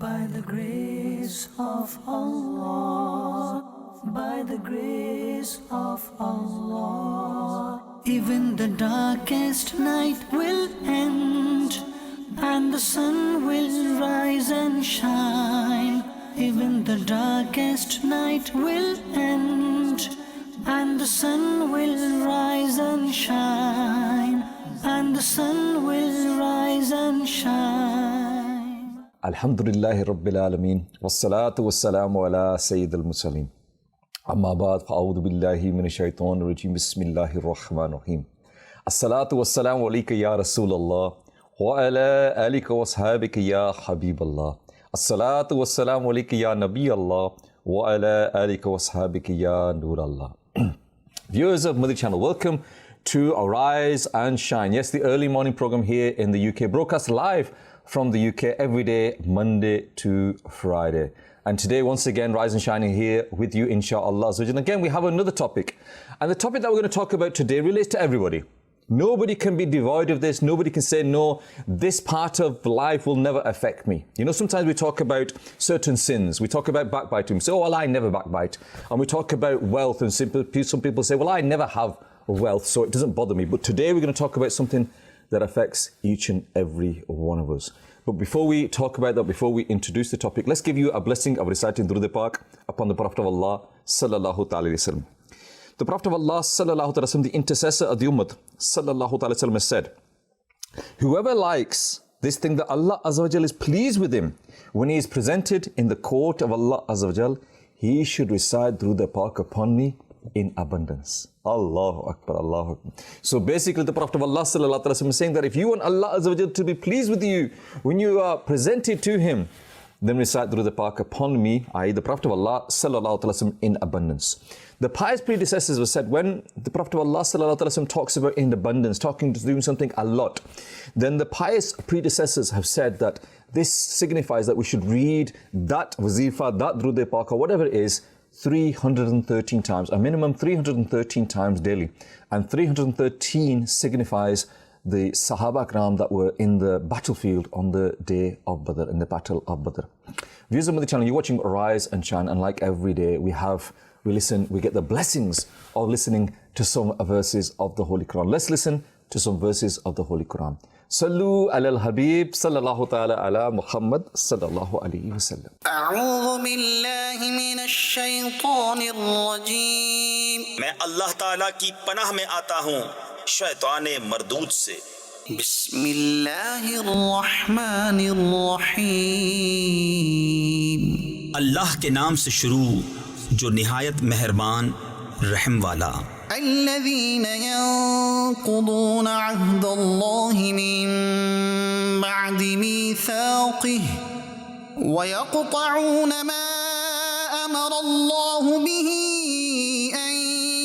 By the grace of Allah, by the grace of Allah, even the darkest night will end, and the sun will rise and shine. Even the darkest night will end, and the sun will rise and shine, and the sun will rise and shine. Alhamdulillahi Rabbil Alameen, wassalatu wassalamu ala Sayyidil Mursaleen. Amma ba'd, fa'audhu billahi minash shaitanir rajim, bismillahir rahmanir rahim. As-salatu wassalamu alayka ya Rasulallah, wa ala alika wa ashabika ya Habiballah. As-salatu wassalamu alayka ya Nabi Allah, wa ala alika wa ashabika ya Nur Allah. Viewers of Madani Channel, welcome to Arise and Shine. Yes, the early morning program here in the UK, broadcast live from the UK every day, Monday to Friday. And today, once again, Rise and Shine here with you, inshallah. And again, we have another topic. And the topic that we're going to talk about today relates to everybody. Nobody can be devoid of this. Nobody can say, no, this part of life will never affect me. You know, sometimes we talk about certain sins. We talk about backbiting. We say, oh, well, I never backbite. And we talk about wealth. And some people say, well, I never have wealth, so it doesn't bother me. But today we're going to talk about something that affects each and every one of us. But before we talk about that, before we introduce the topic, let's give you a blessing of reciting Durud Pak upon the Prophet of Allah, sallallahu ta'ala alayhi wa sallam. The Prophet of Allah, sallallahu ta'ala sallam, the intercessor of the Ummah, sallallahu ta'ala sallam, has said, whoever likes this thing that Allah Azza wa Jal is pleased with him, when he is presented in the court of Allah Azza wa Jal, he should recite Durud Pak upon me in abundance. Allahu Akbar, Allahu Akbar. So basically the Prophet of Allah sallallahu ta'ala sallam is saying that if you want Allah Azza wa Jal to be pleased with you, when you are presented to him, then recite Durud Pak upon me, i.e. the Prophet of Allah sallallahu ta'ala sallam, in abundance. The pious predecessors were said, when the Prophet of Allah sallallahu ta'ala sallam talks about in abundance, doing something a lot, then the pious predecessors have said that this signifies that we should read that wazifa, that Durud Pak, or whatever it is, 313 times, a minimum 313 times daily. And 313 signifies the Sahaba Ikram that were in the battlefield on the day of Badr, in the battle of Badr. Viewers of Madani Channel, you're watching Rise and Shine, and like every day, we get the blessings of listening to some verses of the Holy Quran. Let's listen to some verses of the Holy Quran. Sallu ala al-Habib, sallallahu ta'ala ala Muhammad, sallallahu alayhi wa sallam. A'udhu billahi minash shaytanir rajim. میں اللہ تعالیٰ کی پناہ میں آتا ہوں شیطان مردود سے. بسم اللہ الرحمن الرحیم. اللہ کے نام سے شروع جو نہایت مہربان رحم والا. الذين ينقضون عهد الله من بعد ميثاقه ويقطعون ما أمر الله به أن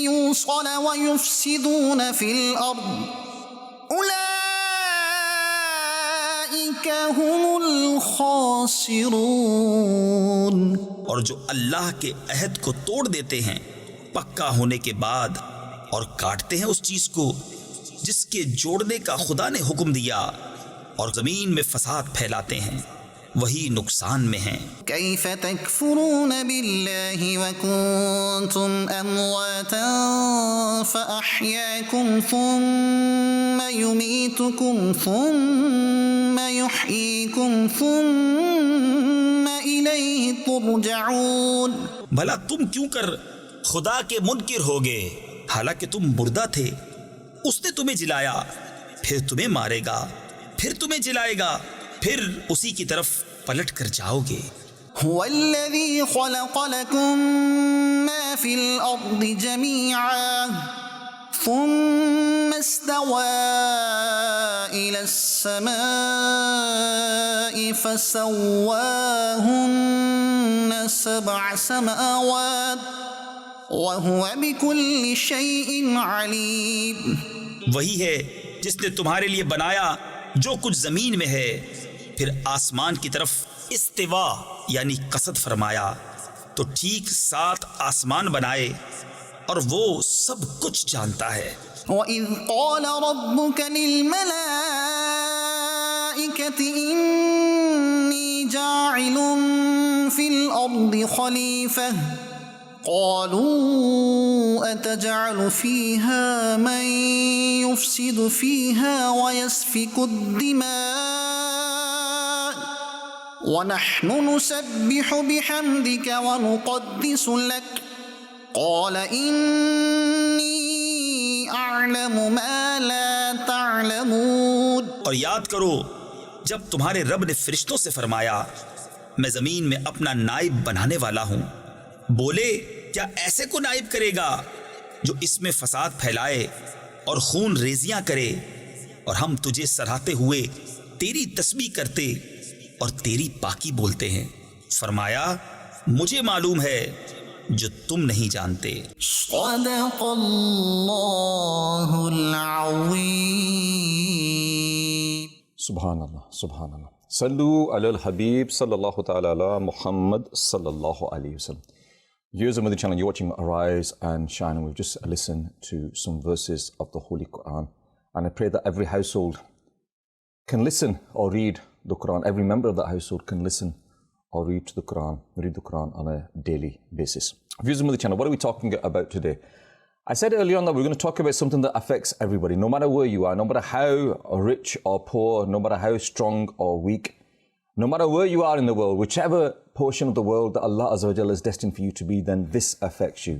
يوصل ويفسدون في الأرض أولئك هم الخاسرون. اور جو اللہ کے عہد کو توڑ دیتے ہیں پکا ہونے کے بعد اور کاٹتے ہیں اس چیز کو جس کے جوڑنے کا خدا نے حکم دیا اور زمین میں فساد پھیلاتے ہیں، وہی نقصان میں ہیں. کیف تکفرون باللہ وکنتم امواتا فاحیاکم ثم یمیتکم ثم یحییکم ثم الیہ ترجعون. بھلا تم کیوں کر خدا کے منکر ہوگے حالانکہ تم مردہ تھے، اس نے تمہیں جلایا، پھر تمہیں مارے گا، پھر تمہیں جلائے گا، پھر اسی کی طرف پلٹ کر جاؤ گے. هو الذی خلق لکم ما فی الارض جمیعا ثم استوى الى السماء فسواهن 7 سماوات وَهُوَ بِكُلِّ شَيْءٍ عَلِيمٌ. وہی ہے جس نے تمہارے لیے بنایا جو کچھ زمین میں ہے، پھر آسمان کی طرف استوا یعنی قصد فرمایا تو ٹھیک 7 آسمان بنائے اور وہ سب کچھ جانتا ہے. وَإِذْ قَالَ رَبُّكَ لِلْمَلَائِكَةِ إِنِّي إني جاعل في الأرض خليفة قالوا أتجعل فيها من يفسد فيها ويسفك الدماء ونحن نسبح بحمدك ونقدس لك قال إني أعلم ما لا تعلمون. اور یاد کرو جب تمہارے رب نے فرشتوں سے فرمایا میں زمین میں اپنا نائب بنانے والا ہوں، بولے کیا ایسے کو نائب کرے گا جو اس میں فساد پھیلائے اور خون ریزیاں کرے، اور ہم تجھے سراہتے ہوئے تیری تسبیح کرتے اور تیری پاکی بولتے ہیں. فرمایا مجھے معلوم ہے جو تم نہیں جانتے. صدق اللہ العظیم. سبحان اللہ سبحان اللہ. صلو علی الحبیب صلی اللہ تعالی علی محمد صلی اللہ علیہ وسلم. Viewers of Madani Channel, you're watching Arise and Shine, and we've just listened to some verses of the Holy Quran. And I pray that every household can listen or read the Quran. Every member of that household can listen or read the Quran on a daily basis. Viewers of Madani Channel, what are we talking about today? I said earlier on that we're going to talk about something that affects everybody, no matter where you are, no matter how rich or poor, no matter how strong or weak, no matter where you are in the world, whichever portion of the world that Allah Azza wa Jalla is destined for you to be, then this affects you.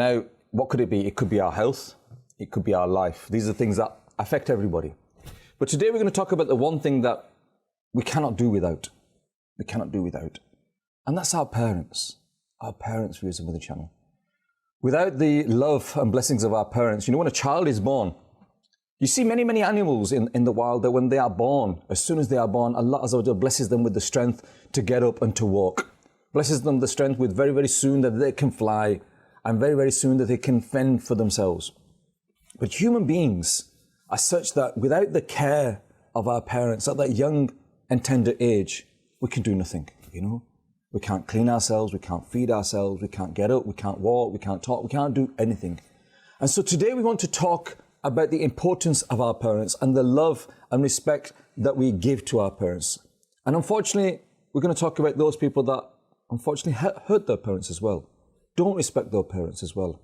Now, what could it be? It could be our health, it could be our life. These are things that affect everybody. But today we're going to talk about the one thing that we cannot do without. We cannot do without. And that's our parents. Our parents, viewers of Madani Channel. Without the love and blessings of our parents, you know, when a child is born, you see many, many animals in the wild that when they are born, as soon as they are born, Allah Azza wa Jalla blesses them with the strength to get up and to walk. Blesses them the strength with very, very soon that they can fly, and very, very soon that they can fend for themselves. But human beings are such that without the care of our parents at that young and tender age, we can do nothing, you know. We can't clean ourselves, we can't feed ourselves, we can't get up, we can't walk, we can't talk, we can't do anything. And so today we want to talk about the importance of our parents and the love and respect that we give to our parents. And unfortunately, we're going to talk about those people that unfortunately hurt their parents as well, don't respect their parents as well.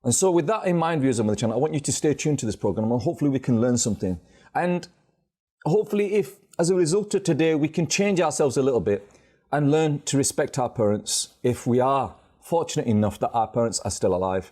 And so with that in mind, viewers of the channel, I want you to stay tuned to this program and hopefully we can learn something. And hopefully if, as a result of today, we can change ourselves a little bit and learn to respect our parents if we are fortunate enough that our parents are still alive.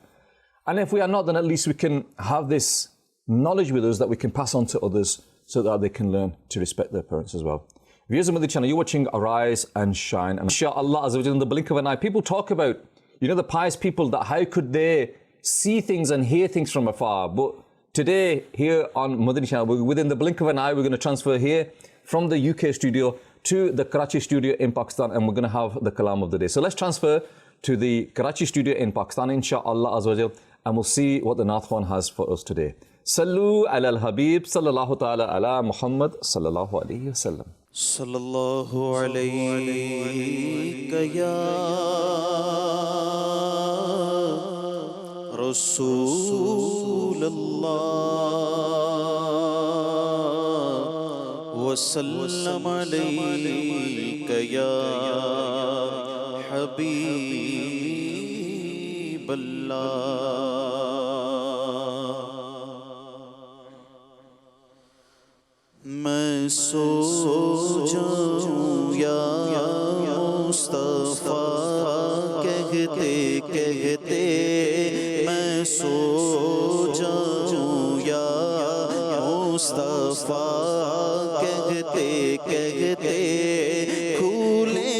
And if we are not, then at least we can have this knowledge with us that we can pass on to others so that they can learn to respect their parents as well. Viewers of Madani Channel, you're watching Arise and Shine. And inshallah, as in the blink of an eye, people talk about, you know, the pious people, that how could they see things and hear things from afar. But today, here on Madani Channel, within the blink of an eye, we're going to transfer here from the UK studio to the Karachi studio in Pakistan, and we're going to have the kalam of the day. So let's transfer to the Karachi studio in Pakistan, inshallah Azza wa Jal, and we'll see what the Naat Khan has for us today. Sallu ala al-Habib sallallahu ta'ala ala Muhammad sallallahu alayhi wa sallam. Sallallahu alayka ya Rasulallah wa sallam alayka ya Habiballah. میں سو جاؤں یا مصطفیٰ کہتے کہتے میں سو جاؤں یا مصطفیٰ کہتے کہتے کھولے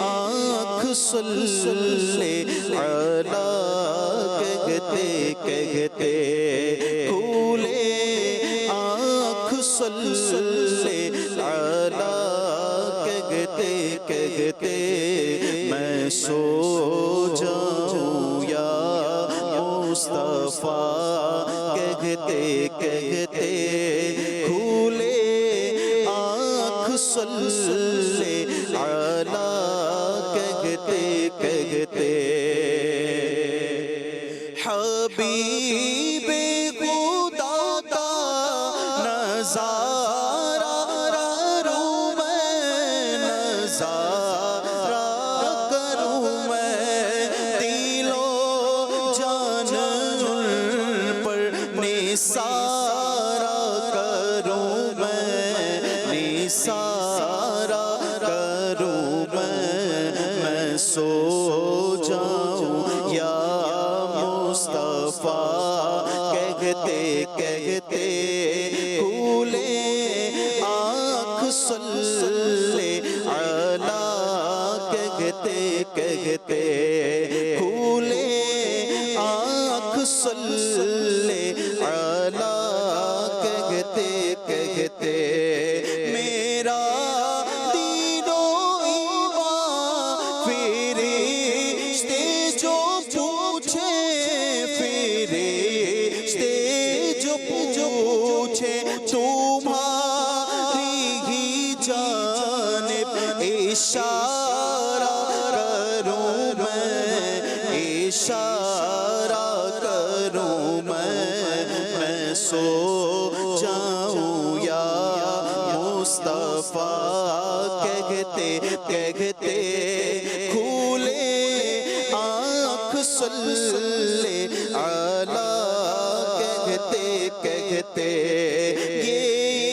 آنکھ صلی علی کہتے کہتے کھولے صلی علی کہتے کہتے میں سو جاؤں یا مصطفیٰ کہتے کہتے کھولے آنکھ صلی علی کہتے کہتے حبیب خدا کا نظارہ رو میں کہتے کھولے آنکھ صلی علی کہتے کہتے میرا دین و ایمان فرشتے جو پوچھے فرشتے جو پوچھے تمہاری ہی جانب اشارہ کروں میں اشارہ کروں میں سو جاؤں یا مصطفیٰ کہتے کہتے کھولے آنکھ صلی علی کہتے کہتے یہ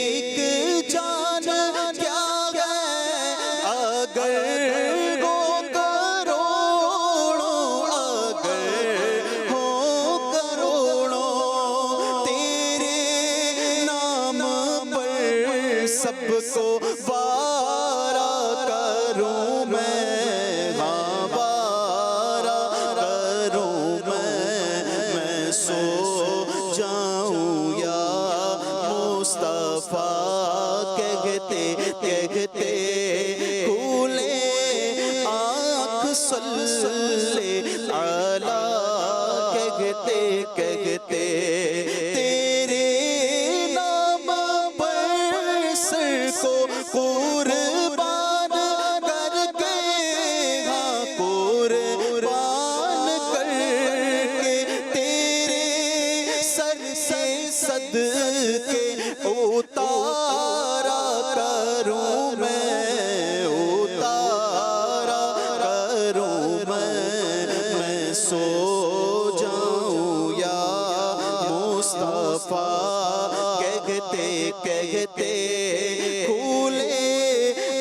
ایک جان کیا ہے اگر ہو کروڑوں اگر ہو کروڑوں تیرے نام پر سب کو وارا کروں میں ہاں وارا کروں میں سو جاؤں یا مصطفیٰ کہتے کہتے کھولے آنکھ صلی علی کہتے کہتے تیرے نام پر سر کو قربان کر کے ہاں قربان کر کے تیرے سر سے صدقے اتارا کروں میں اتارا کروں میں سو جاؤں یا مصطفیٰ کہتے کہتے کھولے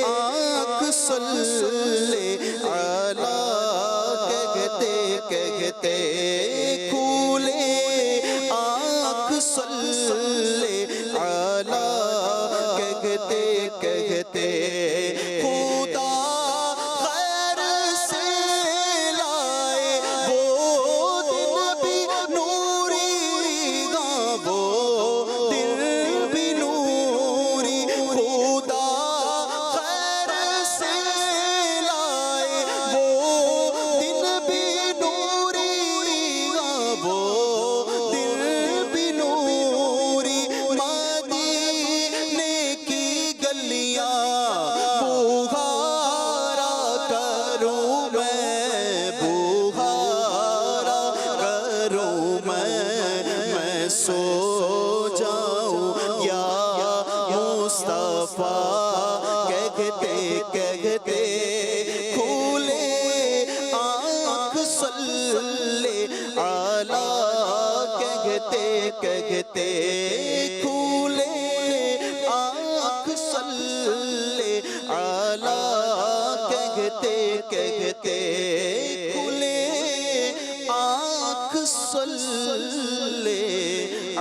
آنکھ صلی علی کہتے کہتے کھولے آنکھ صلی علی کہتے کہتے خدا خیر سے لائے وہ دن بھی نوری ہاں وہ دن بھی نوری خدا خیر سے لائے وہ دن بھی نوری ہاں وہ دن بھی نوری مدینے کی گلیاں بخارا کروں میں بخارا کروں میں سو جاؤں یا مصطفیٰ کہتے کہتے کھولے آنکھ صلی علی کہتے کہتے کھولے آنکھ صلی علی کہتے کہتے کھولے آنکھ صلی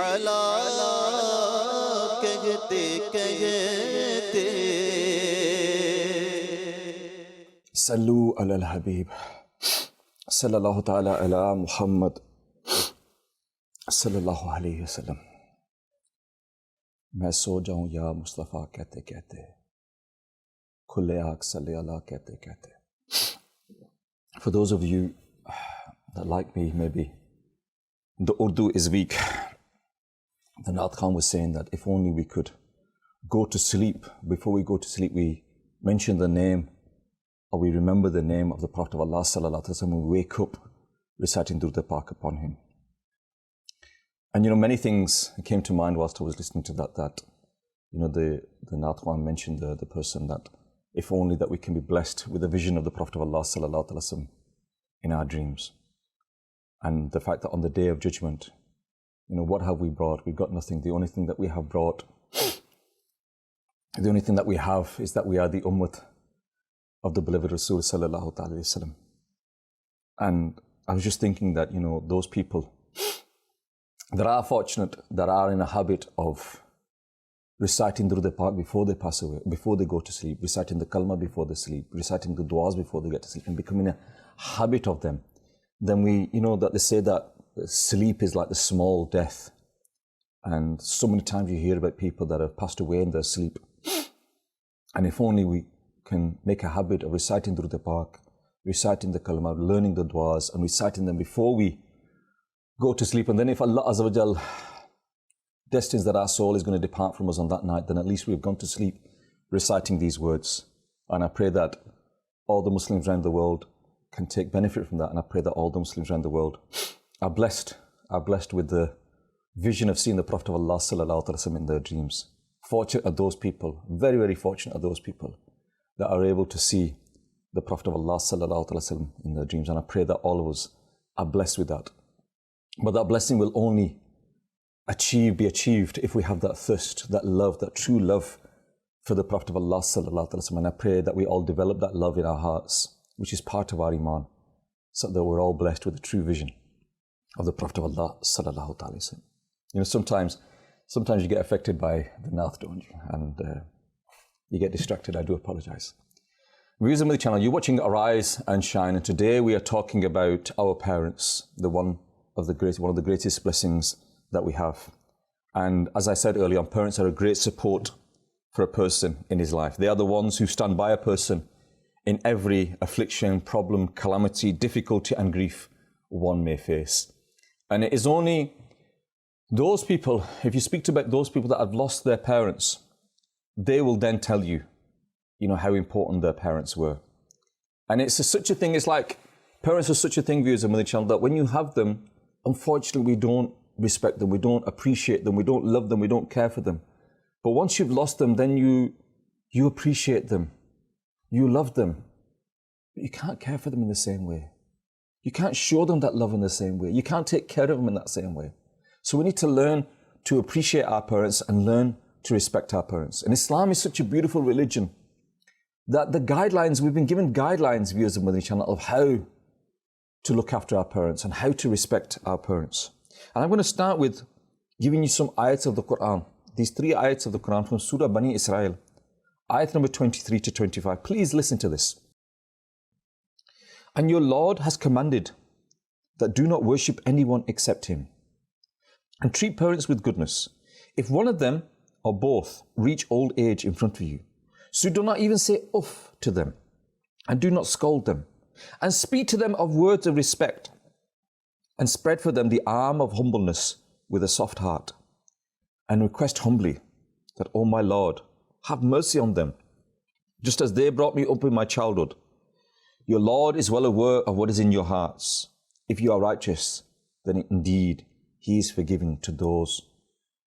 علی کہتے کہتے صلو علی الحبیب صلی اللہ تعالی علی محمد صلی اللہ علیہ وسلم. میں سو جاؤں یا مصطفیٰ کہتے کہتے کھلے آنکھ صلی اللہ کہتے کہتے. For those of you that like me, maybe the Urdu is weak. The Naat Khan was saying that if only we could go to sleep, before we go to sleep we mention the name or we remember the name of the Prophet of Allah sallallahu alaihi wasallam, we wake up reciting Durud Pak upon him. And many things came to mind whilst I was listening to that the Naat Khan mentioned the person that if only that we can be blessed with the vision of the Prophet of Allah sallallahu alaihi wasallam in our dreams. And the fact that on the day of judgment, what have we brought? We've got nothing. The only thing that we have brought, the only thing that we have is that we are the ummah of the beloved Rasul sallallahu alaihi wasallam. And I was just thinking that, those people that are fortunate, that are in a habit of reciting Durud Pak before they pass away, before they go to sleep, reciting the kalma before they sleep, reciting the du'as before they get to sleep, and becoming a habit of them, then we, that they say that sleep is like the small death. And so many times you hear about people that have passed away in their sleep. And if only we can make a habit of reciting Durud Pak, reciting the kalma, learning the du'as, and reciting them before we go to sleep. And then if Allah Azza wa Jal destines that our soul is going to depart from us on that night, then at least we've gone to sleep reciting these words. And I pray that all the Muslims around the world can take benefit from that. And I pray that all the Muslims around the world are blessed with the vision of seeing the Prophet of Allah sallallahu alaihi wasallam in their dreams. Fortunate are those people, very, very fortunate are those people that are able to see the Prophet of Allah sallallahu alaihi wasallam in their dreams. And I pray that all of us are blessed with that. But that blessing will only be achieved if we have that thirst, that love, that true love for the Prophet of Allah sallallahu alaihi wasallam. And I pray that we all develop that love in our hearts, which is part of our iman, so that we're all blessed with the true vision of the Prophet of Allah sallallahu alaihi wasallam. Sometimes you get affected by the Nath, don't you? And you get distracted. I do apologize. Viewers of the channel, you're watching Arise and Shine, and today we are talking about our parents, one of the greatest blessings that we have. And as I said earlier, parents are a great support for a person in his life. They are the ones who stand by a person in every affliction, problem, calamity, difficulty and grief one may face. And it is only those people, if you speak about those people that have lost their parents, they will then tell you, how important their parents were. And it's such a thing, it's like parents are such a thing, viewers of Madani Channel, that when you have them, unfortunately we don't respect them, we don't appreciate them, we don't love them, we don't care for them. But once you've lost them, then you appreciate them, you love them, but you can't care for them in the same way. You can't show them that love in the same way. You can't take care of them in that same way. So we need to learn to appreciate our parents and learn to respect our parents. And Islam is such a beautiful religion that we've been given guidelines, viewers of Madani Channel, of how to look after our parents and how to respect our parents. And I'm going to start with giving you some ayats of the Quran. These 3 ayats of the Quran from Surah Bani Israel, ayat number 23 to 25. Please listen to this. And your Lord has commanded that do not worship anyone except Him, and treat parents with goodness. If one of them or both reach old age in front of you, so do not even say uff to them, and do not scold them, and speak to them of words of respect, and spread for them the arm of humbleness with a soft heart, and request humbly that, O my Lord, have mercy on them, just as they brought me up in my childhood. Your Lord is well aware of what is in your hearts. If you are righteous, then indeed He is forgiving to those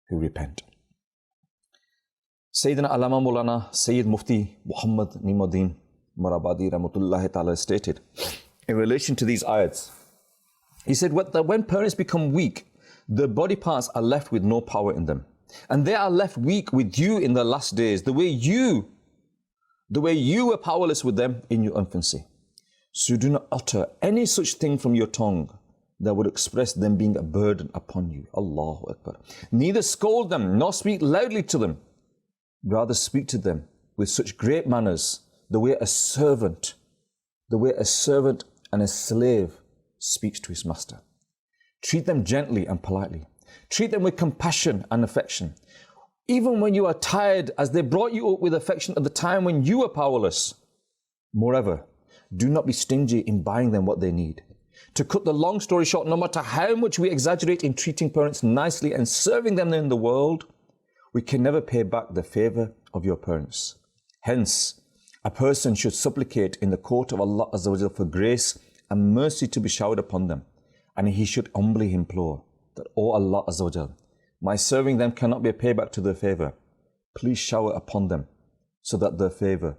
who repent. Sayyidina Allama Maulana Sayyid Mufti Muhammad Nimuddin Marabadi Rahmatullahi Ta'ala stated in relation to these ayats, he said that when parents become weak, their body parts are left with no power in them, and they are left weak with you in the last days, the way you were powerless with them in your infancy. So do not utter any such thing from your tongue that would express them being a burden upon you. Allahu Akbar. Neither scold them nor speak loudly to them. Rather speak to them with such great manners, the way a servant and a slave speaks to his master. Treat them gently and politely. Treat them with compassion and affection. Even when you are tired, as they brought you up with affection at the time when you were powerless. Moreover, do not be stingy in buying them what they need. To cut the long story short, no matter how much we exaggerate in treating parents nicely and serving them in the world, we can never pay back the favor of your parents. Hence, a person should supplicate in the court of Allah Azza wa Jal for grace and mercy to be showered upon them. And he should humbly implore that, O Allah Azza wa Jal, my serving them cannot be a payback to their favor. Please shower upon them so that their favor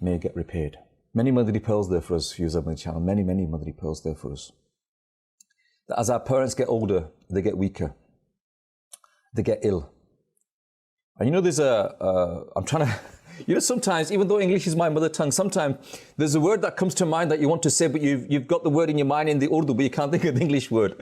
may get repaid. Many Madani pearls there for us, viewers of my channel. Many Madani pearls there for us. That as our parents get older, they get weaker. They get ill. And there's I'm trying to You know, sometimes, even though English is my mother tongue, sometimes there's a word that comes to mind that you want to say, but you've got the word in your mind in the Urdu, but you can't think of the English word.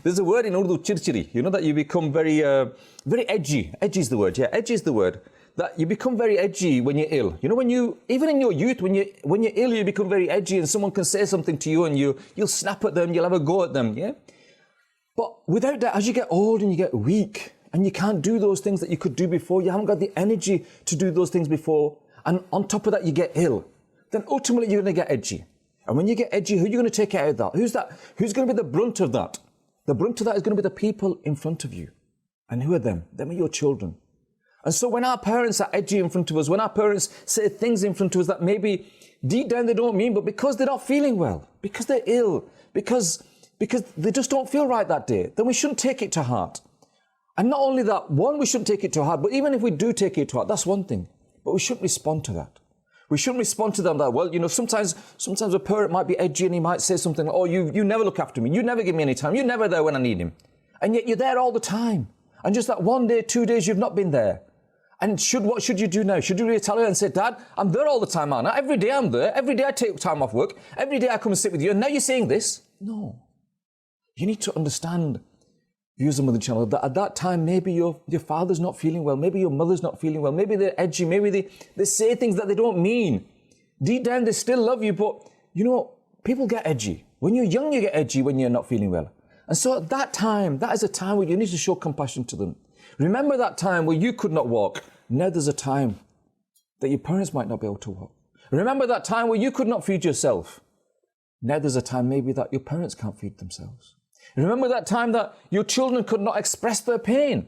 There's a word in Urdu, chirchiri, you know, that you become very edgy. Edgy is the word, yeah, edgy is the word. That you become very edgy when you're ill. You know, even in your youth, when you're ill, you become very edgy, and someone can say something to you and you'll snap at them, you'll have a go at them, yeah? But without that, as you get old and you get weak, and you can't do those things that you could do before, you haven't got the energy to do those things before, and on top of that, you get ill, then ultimately you're going to get edgy. And when you get edgy, who are you going to take out of that? Who's that? Who's going to be the brunt of that? The brunt of that is going to be the people in front of you. And who are them? Them are your children. And so when our parents are edgy in front of us, when our parents say things in front of us that maybe deep down they don't mean, but because they're not feeling well, because they're ill, because they just don't feel right that day, then we shouldn't take it to heart. And not only that, one, we shouldn't take it to heart, but even if we do take it to heart, that's one thing. But we shouldn't respond to that. We shouldn't respond to them that, well, you know, sometimes a parent might be edgy and he might say something like, oh, you never look after me. You never give me any time. You're never there when I need him. And yet you're there all the time. And just that 1 day, 2 days, you've not been there. And what should you do now? Should you really tell her and say, Dad, I'm there all the time, Anna. Every day I'm there. Every day I take time off work. Every day I come and sit with you. And now you're saying this? No. You need to understand, viewers of Madani Channel, that at that time, maybe your father's not feeling well. Maybe your mother's not feeling well. Maybe they're edgy. Maybe they say things that they don't mean. Deep down, they still love you. But, you know, people get edgy. When you're young, you get edgy when you're not feeling well. And so at that time, that is a time where you need to show compassion to them. Remember that time where you could not walk. Now there's a time that your parents might not be able to walk. Remember that time where you could not feed yourself. Now there's a time maybe that your parents can't feed themselves. Remember that time that your children could not express their pain.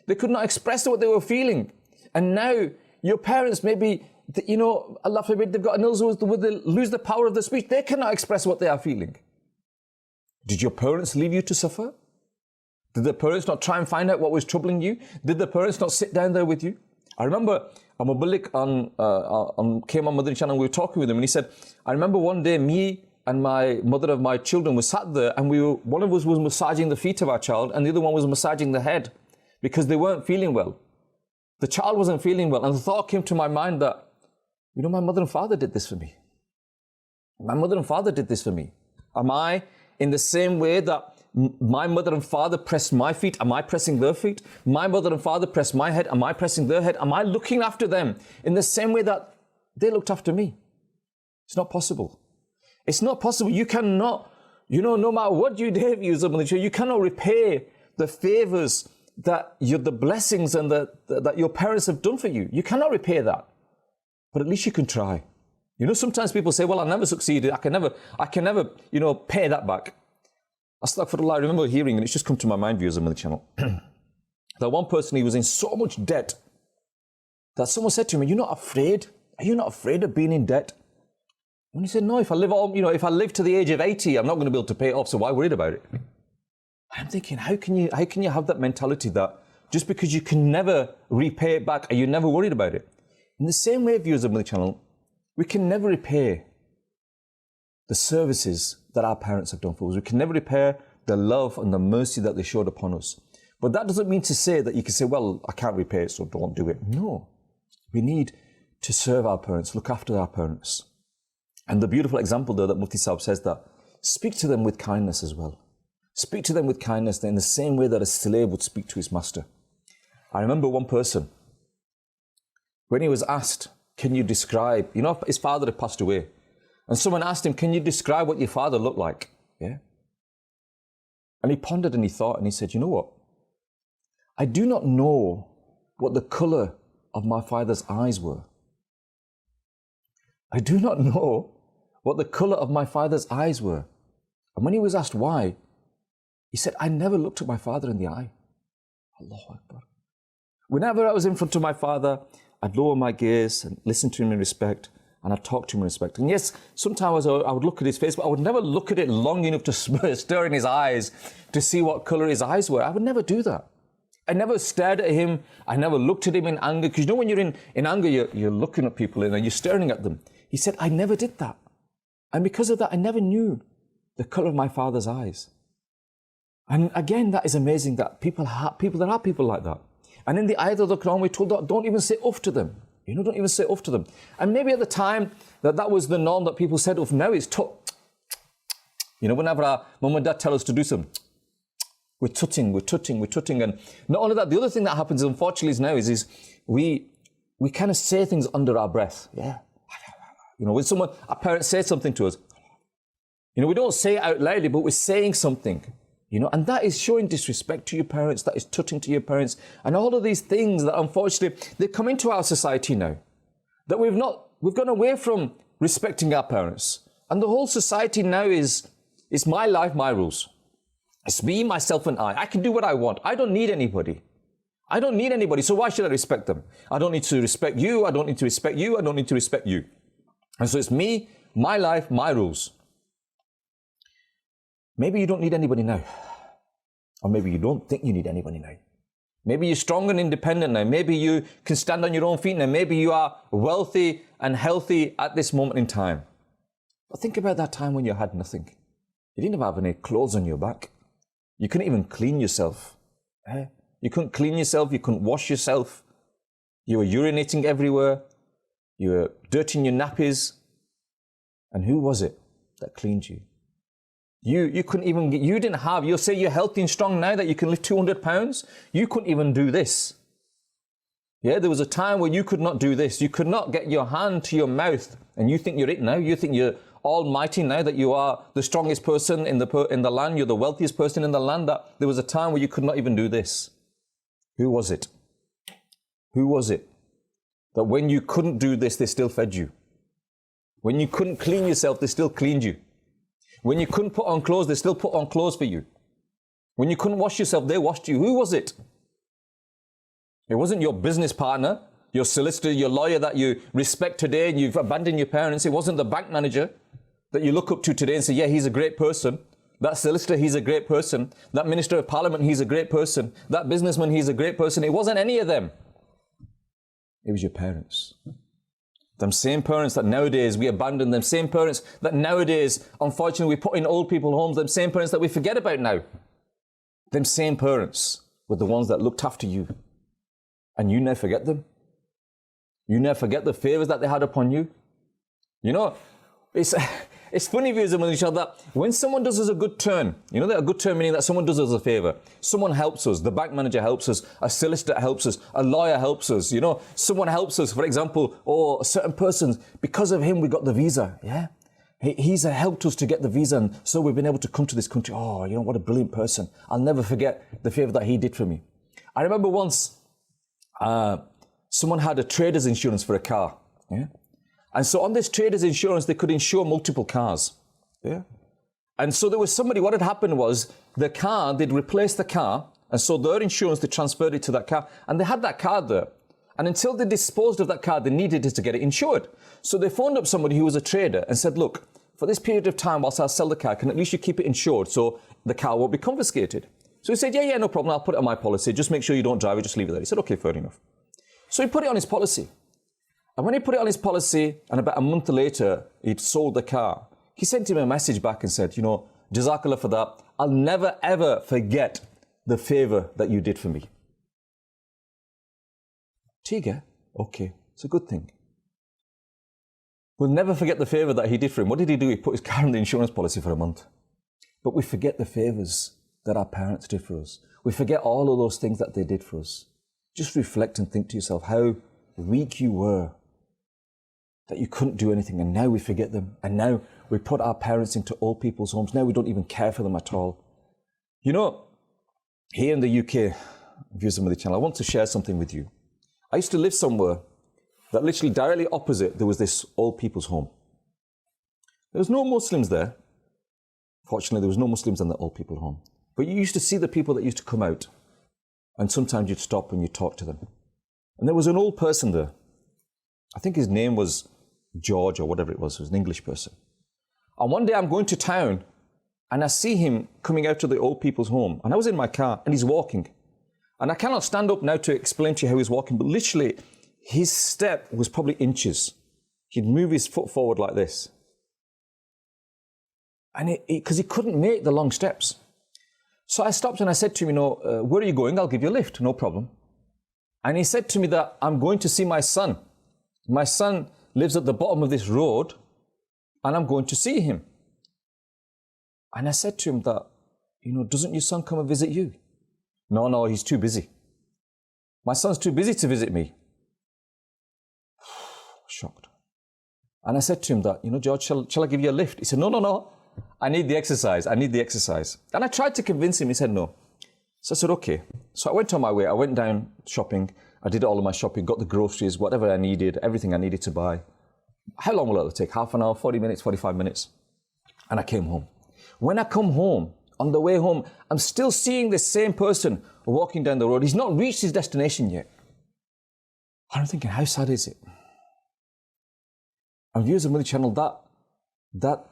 They could not express what they were feeling. And now your parents maybe, you know, Allah forbid, they've got an illness where they lose the power of their speech. They cannot express what they are feeling. Did your parents leave you to suffer? Did the parents not try and find out what was troubling you? Did the parents not sit down there with you? I remember a Mubalik came on Madani Channel, we were talking with him, and he said, I remember one day me and my mother of my children were sat there, and one of us was massaging the feet of our child, and the other one was massaging the head, because they weren't feeling well. The child wasn't feeling well, and the thought came to my mind that, you know, my mother and father did this for me. My mother and father did this for me. Am I in the same way that my mother and father pressed my feet? Am I pressing their feet? My mother and father pressed my head. Am I pressing their head? Am I looking after them in the same way that they looked after me? It's not possible. It's not possible. You cannot, you know, no matter what you do, you cannot repay the favors that the blessings and that your parents have done for you. You cannot repay that. But at least you can try. You know, sometimes people say, well, I never succeeded. I can never, you know, pay that back. Astaghfirullah, I remember hearing, and it's just come to my mind, viewers on the channel, that one person, he was in so much debt that someone said to him, you're not afraid? Are you not afraid of being in debt? And he said, no, if I live to the age of 80, I'm not going to be able to pay it off, so why worried about it? I'm thinking, how can you have that mentality that just because you can never repay it back, are you never worried about it? In the same way, viewers of the channel, we can never repay the services that our parents have done for us. We can never repay the love and the mercy that they showed upon us. But that doesn't mean to say that you can say, well, I can't repay it, so don't do it. No. We need to serve our parents, look after our parents. And the beautiful example there that Mufti Sahib says that, speak to them with kindness as well. Speak to them with kindness in the same way that a slave would speak to his master. I remember one person, when he was asked, can you describe, you know, his father had passed away. And someone asked him, can you describe what your father looked like? Yeah. And he pondered and he thought, and he said, you know what? I do not know what the color of my father's eyes were. I do not know what the color of my father's eyes were. And when he was asked why, he said, I never looked at my father in the eye. Allahu Akbar. Whenever I was in front of my father, I'd lower my gaze and listen to him in respect. And I'd talk to him in respect. And yes, sometimes I would look at his face, but I would never look at it long enough to stir in his eyes to see what color his eyes were. I would never do that. I never stared at him. I never looked at him in anger. Because you know when you're in anger, you're looking at people and you're staring at them. He said, I never did that. And because of that, I never knew the color of my father's eyes. And again, that is amazing that there are people like that. And in the ayat of the Quran, we're told that don't even say uff to them. You know, don't even say uff to them. And maybe at the time that was the norm that people said uff. Now it's tut. You know, whenever our mum and dad tell us to do something, we're tutting. And not only that, the other thing that happens, unfortunately, now is we kind of say things under our breath. Yeah. You know, when our parents say something to us, you know, we don't say it out loudly, but we're saying something, you know, and that is showing disrespect to your parents, that is tutting to your parents, and all of these things that unfortunately, they come into our society now, that we've gone away from respecting our parents. And the whole society now is my life, my rules. It's me, myself, and I. I can do what I want. I don't need anybody. So why should I respect them? I don't need to respect you. I don't need to respect you. I don't need to respect you. And so it's me, my life, my rules. Maybe you don't need anybody now. Or maybe you don't think you need anybody now. Maybe you're strong and independent now. Maybe you can stand on your own feet now. Maybe you are wealthy and healthy at this moment in time. But think about that time when you had nothing. You didn't have any clothes on your back. You couldn't even clean yourself. You couldn't clean yourself. You couldn't wash yourself. You were urinating everywhere. You were dirtying your nappies. And who was it that cleaned you? You couldn't even get, you didn't have, you'll say you're healthy and strong now that you can lift 200 pounds. You couldn't even do this. Yeah, there was a time where you could not do this. You could not get your hand to your mouth. And you think you're it now. You think you're almighty now, that you are the strongest person in the land. You're the wealthiest person in the land. That there was a time where you could not even do this. Who was it? Who was it? That when you couldn't do this, they still fed you. When you couldn't clean yourself, they still cleaned you. When you couldn't put on clothes, they still put on clothes for you. When you couldn't wash yourself, they washed you. Who was it? It wasn't your business partner, your solicitor, your lawyer that you respect today and you've abandoned your parents. It wasn't the bank manager that you look up to today and say, yeah, he's a great person. That solicitor, he's a great person. That minister of parliament, he's a great person. That businessman, he's a great person. It wasn't any of them. It was your parents. Them same parents that nowadays we abandon, them same parents that nowadays, unfortunately, we put in old people homes, them same parents that we forget about now. Them same parents were the ones that looked after you. And you never forget them. You never forget the favors that they had upon you. You know, it's funny, viewers and each other, that when someone does us a good turn, you know, that a good turn meaning that someone does us a favor. Someone helps us, the bank manager helps us, a solicitor helps us, a lawyer helps us, you know, someone helps us, for example, or a certain person, because of him we got the visa, yeah? He's helped us to get the visa, and so we've been able to come to this country. Oh, you know, what a brilliant person. I'll never forget the favor that he did for me. I remember once, someone had a trader's insurance for a car, yeah? And so on this trader's insurance, they could insure multiple cars. Yeah. And so there was somebody, what had happened was the car, they'd replaced the car. And so their insurance, they transferred it to that car. And they had that car there. And until they disposed of that car, they needed it to get it insured. So they phoned up somebody who was a trader and said, look, for this period of time, whilst I sell the car, can at least you keep it insured so the car won't be confiscated? So he said, yeah, no problem. I'll put it on my policy. Just make sure you don't drive it. Just leave it there. He said, okay, fair enough. So he put it on his policy. And when he put it on his policy, and about a month later, he'd sold the car, he sent him a message back and said, you know, Jazakallah for that. I'll never, ever forget the favor that you did for me. Tiga, okay, it's a good thing. We'll never forget the favor that he did for him. What did he do? He put his car on the insurance policy for a month. But we forget the favors that our parents did for us. We forget all of those things that they did for us. Just reflect and think to yourself how weak you were, that you couldn't do anything, and now we forget them. And now we put our parents into old people's homes. Now we don't even care for them at all. You know, here in the UK, viewers of Madani Channel, I want to share something with you. I used to live somewhere that literally directly opposite, there was this old people's home. There was no Muslims there. Fortunately, there was no Muslims in the old people's home. But you used to see the people that used to come out, and sometimes you'd stop and you'd talk to them. And there was an old person there. I think his name was George or whatever it was an English person. And one day I'm going to town and I see him coming out of the old people's home. And I was in my car and he's walking. And I cannot stand up now to explain to you how he's walking, but literally his step was probably inches. He'd move his foot forward like this. And because he couldn't make the long steps. So I stopped and I said to him, you know, where are you going? I'll give you a lift, no problem. And he said to me that I'm going to see my son. My son lives at the bottom of this road and I'm going to see him. And I said to him that, doesn't your son come and visit you? No, he's too busy. My son's too busy to visit me. Shocked. And I said to him that, George, shall I give you a lift? He said, no. I need the exercise. And I tried to convince him. He said no. So I said, okay. So I went on my way. I went down shopping. I did all of my shopping, got the groceries, whatever I needed, everything I needed to buy. How long will it take? Half an hour, 40 minutes, 45 minutes? And I came home. When I come home, on the way home, I'm still seeing this same person walking down the road. He's not reached his destination yet. And I'm thinking, how sad is it? And viewers of Madani Channel, that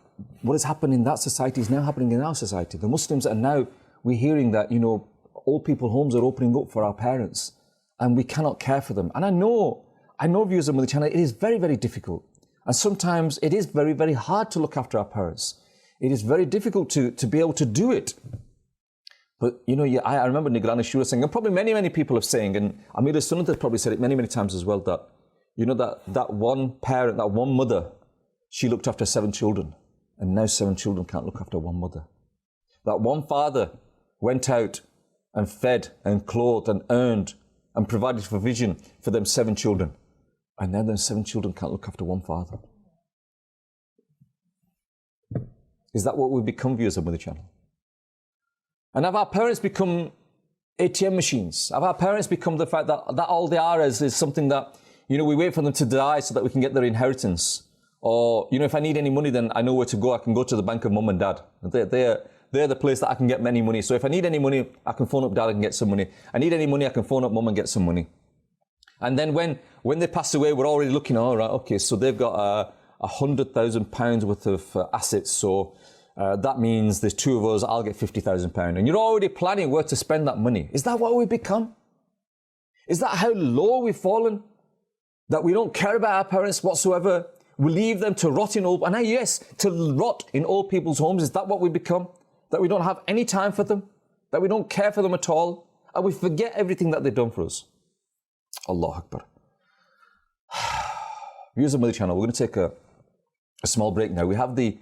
what has happened in that society is now happening in our society. The Muslims are now, we're hearing that, old people homes are opening up for our parents and we cannot care for them. And I know viewers of Madani Channel, it is very, very difficult. And sometimes it is very, very hard to look after our parents. It is very difficult to be able to do it. But, I remember Nigrani Shura saying, and probably many, many people are saying, and Amir Sunnah has probably said it many, many times as well, that, that one parent, that one mother, she looked after 7 children. And now 7 children can't look after one mother. That one father went out and fed and clothed and earned and provided provision for them 7 children. And now those 7 children can't look after one father. Is that what we've become, viewers of Madani Channel? And have our parents become ATM machines? Have our parents become the fact that all they are is something that, we wait for them to die so that we can get their inheritance? Or, if I need any money, then I know where to go. I can go to the bank of mum and dad. They're the place that I can get any money. So if I need any money, I can phone up dad and get some money. I need any money, I can phone up mum and get some money. And then when they pass away, we're already looking, all right, okay, so they've got £100,000 worth of assets. So that means there's 2 of us, I'll get £50,000. And you're already planning where to spend that money. Is that what we've become? Is that how low we've fallen? That we don't care about our parents whatsoever? We leave them to rot in old, and yes, to rot in old people's homes. Is that what we become? That we don't have any time for them? That we don't care for them at all? And we forget everything that they've done for us? Allah Akbar. Viewers of Madani Channel, we're going to take a small break now. We have the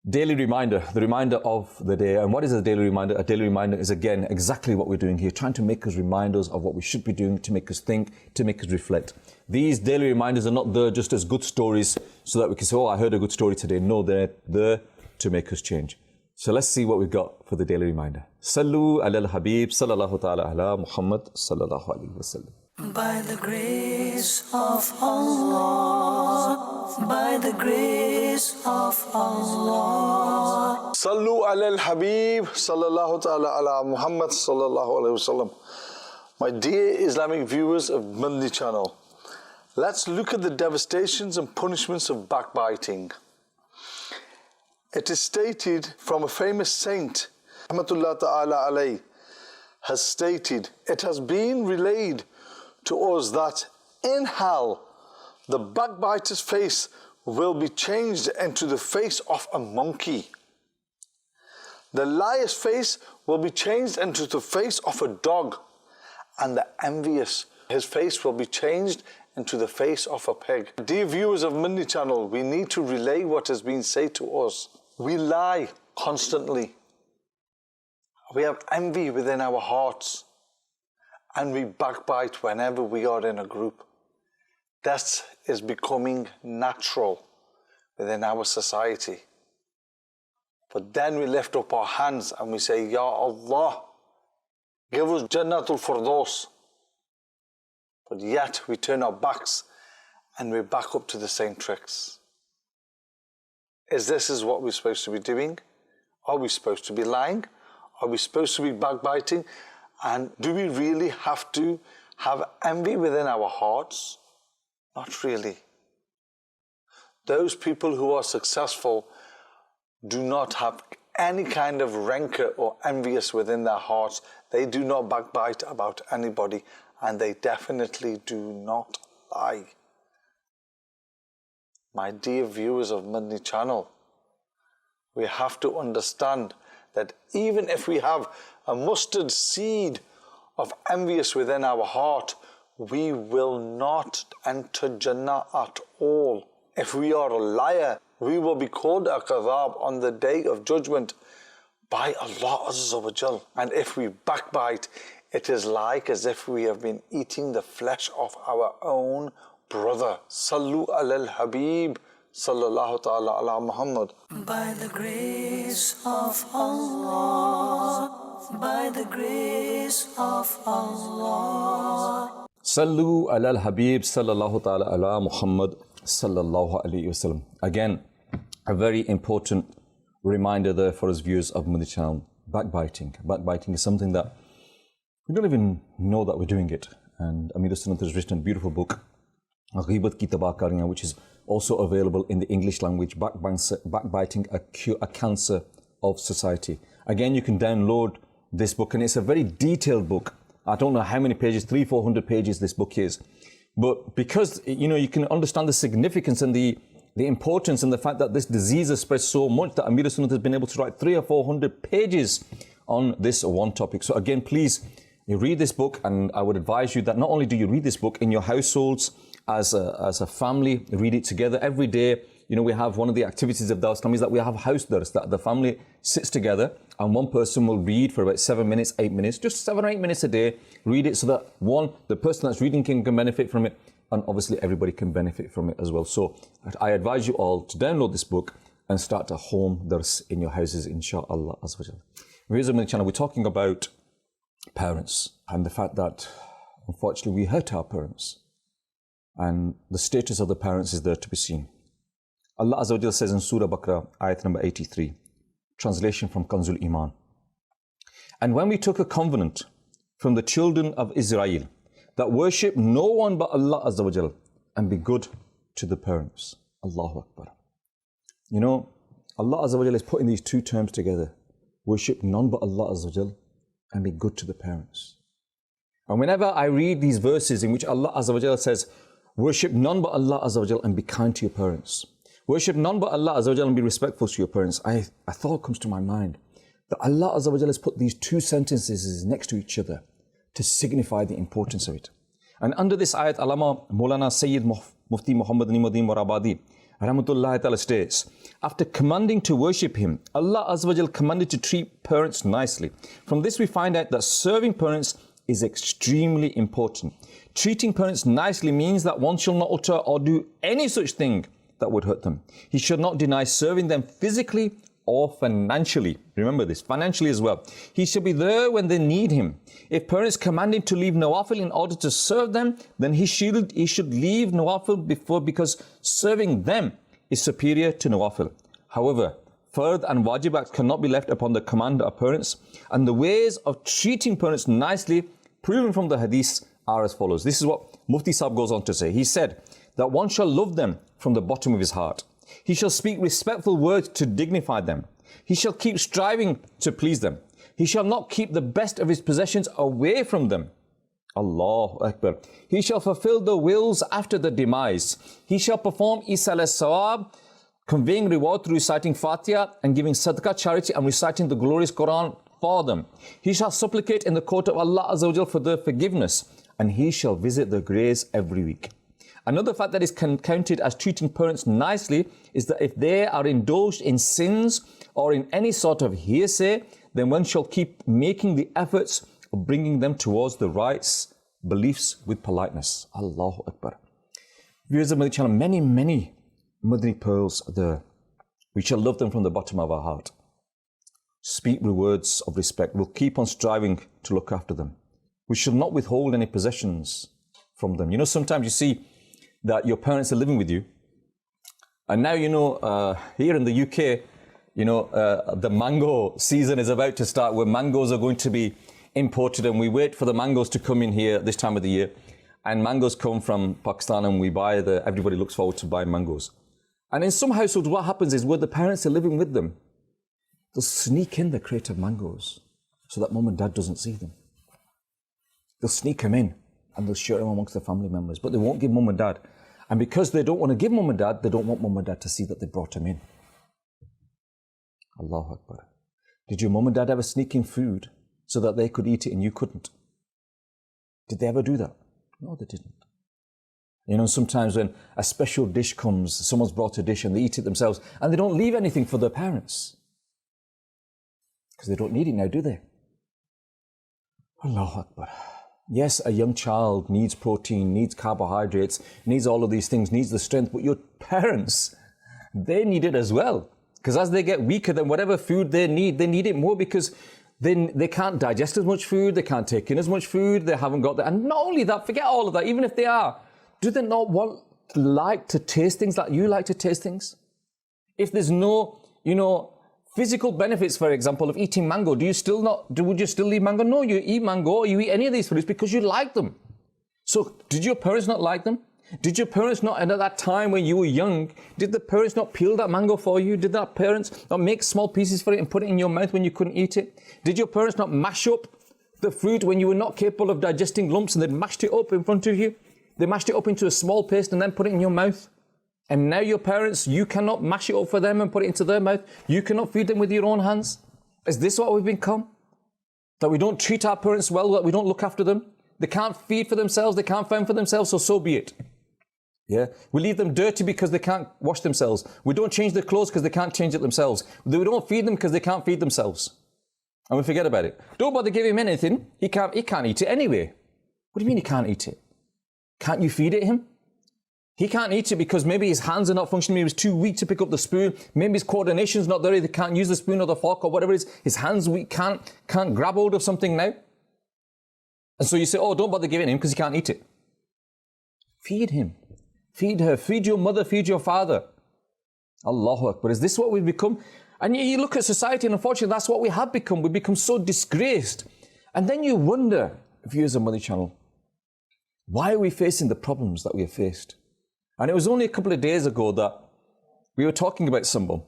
daily reminder, the reminder of the day. And what is a daily reminder? A daily reminder is, again, exactly what we're doing here, trying to make us reminders of what we should be doing, to make us think, to make us reflect. These daily reminders are not there just as good stories so that we can say, oh, I heard a good story today. No, they're there to make us change. So let's see what we've got for the daily reminder. Sallu ala al-Habib, sallallahu ta'ala ala Muhammad, sallallahu alayhi wa sallam. By the grace of Allah, by the grace of Allah. Sallu ala al-Habib, sallallahu ta'ala ala Muhammad, sallallahu alayhi wa sallam. My dear Islamic viewers of Madani Channel, let's look at the devastations and punishments of backbiting. It is stated from a famous saint, Rahmatullah ta'ala alayh, has stated, it has been relayed to us that in hell, the backbiter's face will be changed into the face of a monkey. The liar's face will be changed into the face of a dog. And the envious, his face will be changed into the face of a pig. Dear viewers of Madani Channel, we need to relay what has been said to us. We lie constantly. We have envy within our hearts. And we backbite whenever we are in a group. That is becoming natural within our society. But then we lift up our hands and we say, Ya Allah, give us Jannatul Firdaus. But yet we turn our backs and we're back up to the same tricks. Is what we're supposed to be doing? Are we supposed to be lying? Are we supposed to be backbiting? And do we really have to have envy within our hearts? Not really. Those people who are successful do not have any kind of rancor or envious within their hearts. They do not backbite about anybody, and they definitely do not lie. My dear viewers of Madani Channel, we have to understand that even if we have a mustard seed of envious within our heart, we will not enter Jannah at all. If we are a liar, we will be called a kadhab on the day of judgment by Allah Azza wa Jal. And if we backbite, it is like as if we have been eating the flesh of our own brother. Sallu alal Habib, sallallahu ta'ala ala Muhammad. By the grace of Allah, by the grace of Allah. Sallu ala al-Habib sallallahu ta'ala ala Muhammad sallallahu alayhi wasallam. Again, a very important reminder there for us viewers of Madani Channel. Backbiting. Backbiting is something that we don't even know that we're doing it. And Amir Sunnah has written a beautiful book, Ghibat Ki Tabah Kariyan, which is also available in the English language, Backbiting, a Cancer of Society. Again, you can download this book, and it's a very detailed book. I don't know how many pages, 300-400 pages this book is. But because, you can understand the significance and the importance and the fact that this disease has spread so much that Amir Sunnah has been able to write 300 or 400 pages on this one topic. So again, please, you read this book, and I would advise you that not only do you read this book in your households, as a family, read it together every day. We have one of the activities of Dawah Islam is that we have house dars, that the family sits together and one person will read for about 7 minutes, 8 minutes, just 7 or 8 minutes a day, read it so that the person that's reading can benefit from it, and obviously everybody can benefit from it as well. So I advise you all to download this book and start a home dars in your houses, inshallah azza wa jalla. Here's Madani Channel. We're talking about parents and the fact that unfortunately we hurt our parents. And the status of the parents is there to be seen. Allah Azza wa Jal says in Surah Baqarah, ayat number 83, translation from Kanzul Iman. And when we took a covenant from the children of Israel that worship no one but Allah Azza wa Jal and be good to the parents. Allahu Akbar. Allah Azza wa Jal is putting these two terms together. Worship none but Allah Azza wa Jal and be good to the parents. And whenever I read these verses in which Allah Azza wa Jal says, worship none but Allah Azza wa Jal and be kind to your parents. Worship none but Allah Azza wa Jal and be respectful to your parents. A thought comes to my mind that Allah Azza wa Jal has put these two sentences next to each other to signify the importance of it. And under this ayat, Allama Maulana Sayyid Mufti Muhammad Nimuddin Warabadi Rahmatullahi Ta'ala states, after commanding to worship Him, Allah Azza wa Jal commanded to treat parents nicely. From this we find out that serving parents is extremely important. Treating parents nicely means that one shall not utter or do any such thing that would hurt them. He should not deny serving them physically or financially. Remember this, financially as well. He should be there when they need him. If parents command him to leave nawafil in order to serve them, then he should leave nawafil because serving them is superior to nawafil. However, fard and wajibat cannot be left upon the command of parents, and the ways of treating parents nicely proven from the hadiths are as follows. This is what Mufti Sahib goes on to say. He said that one shall love them from the bottom of his heart. He shall speak respectful words to dignify them. He shall keep striving to please them. He shall not keep the best of his possessions away from them. Allahu Akbar. He shall fulfill the wills after the demise. He shall perform Isal as-Sawab, conveying reward through reciting Fatiha and giving Sadaqah, charity, and reciting the glorious Quran for them. He shall supplicate in the court of Allah Azza wa Jal for their forgiveness, and he shall visit their graves every week. Another fact that is counted as treating parents nicely is that if they are indulged in sins or in any sort of hearsay, then one shall keep making the efforts of bringing them towards the rights, beliefs with politeness. Allahu Akbar. Viewers of Madani Channel, many Madani pearls are there. We shall love them from the bottom of our heart. Speak words of respect. We'll keep on striving to look after them. We shall not withhold any possessions from them. Sometimes you see that your parents are living with you. And now, here in the UK, the mango season is about to start, where mangoes are going to be imported, and we wait for the mangoes to come in here this time of the year. And mangoes come from Pakistan, and everybody looks forward to buying mangoes. And in some households, what happens is where the parents are living with them, they'll sneak in the crate of mangoes so that mum and dad doesn't see them. They'll sneak them in and they'll share them amongst the family members, but they won't give mum and dad. And because they don't want to give mum and dad, they don't want mum and dad to see that they brought them in. Allahu Akbar. Did your mum and dad ever sneak in food so that they could eat it and you couldn't? Did they ever do that? No, they didn't. You know, sometimes when a special dish comes, someone's brought a dish and they eat it themselves and they don't leave anything for their parents. Because they don't need it now, do they? Allahu Akbar. Yes, a young child needs protein, needs carbohydrates, needs all of these things, needs the strength, but your parents, they need it as well. Because as they get weaker, then whatever food they need it more because then they can't digest as much food, they can't take in as much food, they haven't got that. And not only that, forget all of that, even if they are, do they not like to taste things like you like to taste things? If there's no, physical benefits, for example, of eating mango, would you still eat mango? No, you eat mango or you eat any of these fruits because you like them. So did your parents not like them? Did your parents not, and at that time when you were young, did the parents not peel that mango for you? Did that parents not make small pieces for it and put it in your mouth when you couldn't eat it? Did your parents not mash up the fruit when you were not capable of digesting lumps and they mashed it up in front of you? They mashed it up into a small paste and then put it in your mouth. And now your parents, you cannot mash it up for them and put it into their mouth. You cannot feed them with your own hands. Is this what we've become? That we don't treat our parents well, that we don't look after them? They can't feed for themselves, they can't fend for themselves, so be it. Yeah, we leave them dirty because they can't wash themselves. We don't change their clothes because they can't change it themselves. We don't feed them because they can't feed themselves. And we forget about it. Don't bother giving him anything. He can't eat it anyway. What do you mean he can't eat it? Can't you feed it him? He can't eat it because maybe his hands are not functioning, maybe he's too weak to pick up the spoon, maybe his coordination's not there, he can't use the spoon or the fork or whatever it is, his hands weak, can't grab hold of something now. And so you say, oh, don't bother giving him because he can't eat it. Feed him, feed her, feed your mother, feed your father. Allahu Akbar. Is this what we've become? And you look at society and unfortunately that's what we have become. We've become so disgraced. And then you wonder, viewers of Madani Channel, why are we facing the problems that we have faced? And it was only a couple of days ago that we were talking about someone.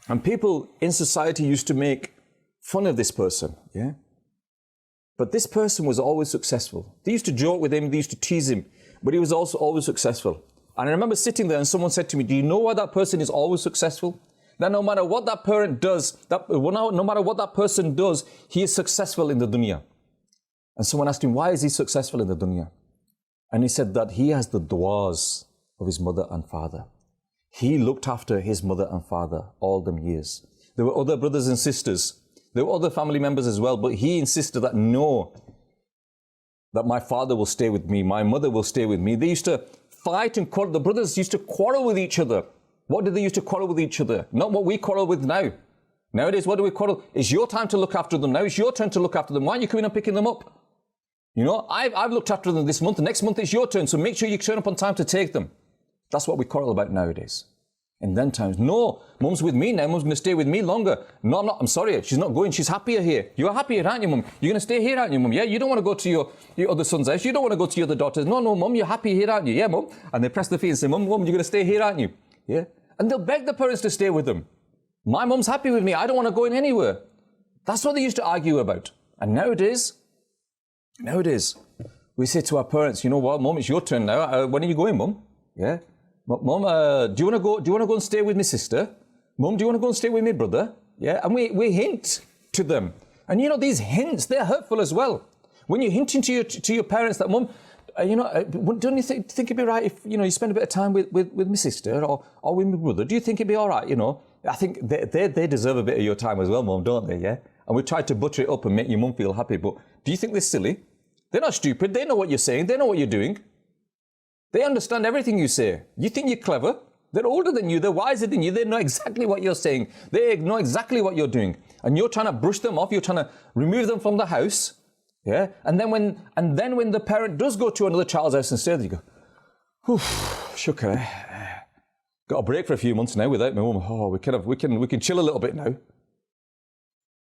And people in society used to make fun of this person, yeah? But this person was always successful. They used to joke with him, they used to tease him, but he was also always successful. And I remember sitting there and someone said to me, do you know why that person is always successful? That no matter what that parent does, no matter what that person does, he is successful in the dunya. And someone asked him, why is he successful in the dunya? And he said that he has the du'as of his mother and father. He looked after his mother and father all them years. There were other brothers and sisters. There were other family members as well, but he insisted that no, that my father will stay with me, my mother will stay with me. They used to fight and quarrel. The brothers used to quarrel with each other. What did they used to quarrel with each other? Not what we quarrel with now. Nowadays, what do we quarrel? It's your time to look after them now. It's your turn to look after them. Why aren't you coming and picking them up? You know, I've looked after them this month. The next month it's your turn. So make sure you turn up on time to take them. That's what we quarrel about nowadays. In then times, no, mum's with me now. Mum's going to stay with me longer. No, I'm not. I'm sorry. She's not going. She's happier here. You're happier, aren't you, mum? You're going to stay here, aren't you, mum? Yeah, you don't want to go to your other son's house. You don't want to go to your other daughter's. No, mum, you're happy here, aren't you? Yeah, mum. And they press the feet and say, mum, you're going to stay here, aren't you? Yeah. And they'll beg the parents to stay with them. My mum's happy with me. I don't want to go in anywhere. That's what they used to argue about. And nowadays, we say to our parents, you know what, mum, it's your turn now. When are you going, mum? Yeah. Mum, do you want to go and stay with my sister? Mum, do you want to go and stay with my brother? Yeah. And we hint to them. And you know, these hints, they're hurtful as well. When you're hinting to your parents that, mum, don't you think it'd be right if, you spend a bit of time with my sister or with my brother? Do you think it'd be all right, I think they deserve a bit of your time as well, mum, don't they, yeah? And we try to butter it up and make your mum feel happy, but do you think they're silly? They're not stupid. They know what you're saying. They know what you're doing. They understand everything you say. You think you're clever. They're older than you. They're wiser than you. They know exactly what you're saying. They know exactly what you're doing. And you're trying to brush them off. You're trying to remove them from the house. Yeah. And then when the parent does go to another child's house and stay there, you go, whew, shukr. Got a break for a few months now without my mum. Oh, we can chill a little bit now.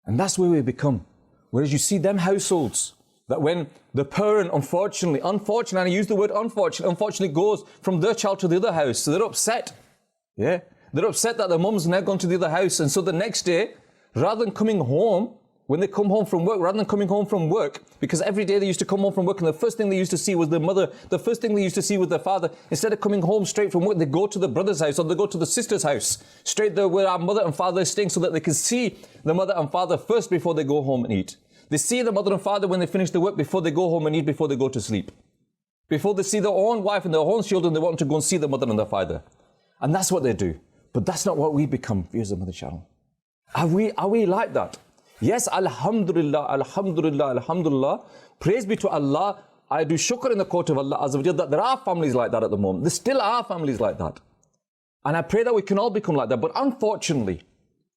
And that's where we become. Whereas you see them households that when the parent, unfortunately, and I use the word unfortunately goes from their child to the other house, so they're upset. Yeah, they're upset that their mum's now gone to the other house, and so the next day, rather than coming home, when they come home from work, because every day they used to come home from work and the first thing they used to see was their mother, the first thing they used to see was their father, instead of coming home straight from work, they go to the brother's house or they go to the sister's house, straight there where our mother and father is staying, so that they can see the mother and father first before they go home and eat. They see the mother and father when they finish the work before they go home and eat, before they go to sleep. Before they see their own wife and their own children, they want to go and see their mother and their father. And that's what they do. But that's not what we become, viewers of Madani Channel. Are we like that? Yes, alhamdulillah, alhamdulillah, alhamdulillah. Praise be to Allah. I do shukr in the court of Allah Azza wa Jal that there are families like that at the moment. There still are families like that. And I pray that we can all become like that. But unfortunately,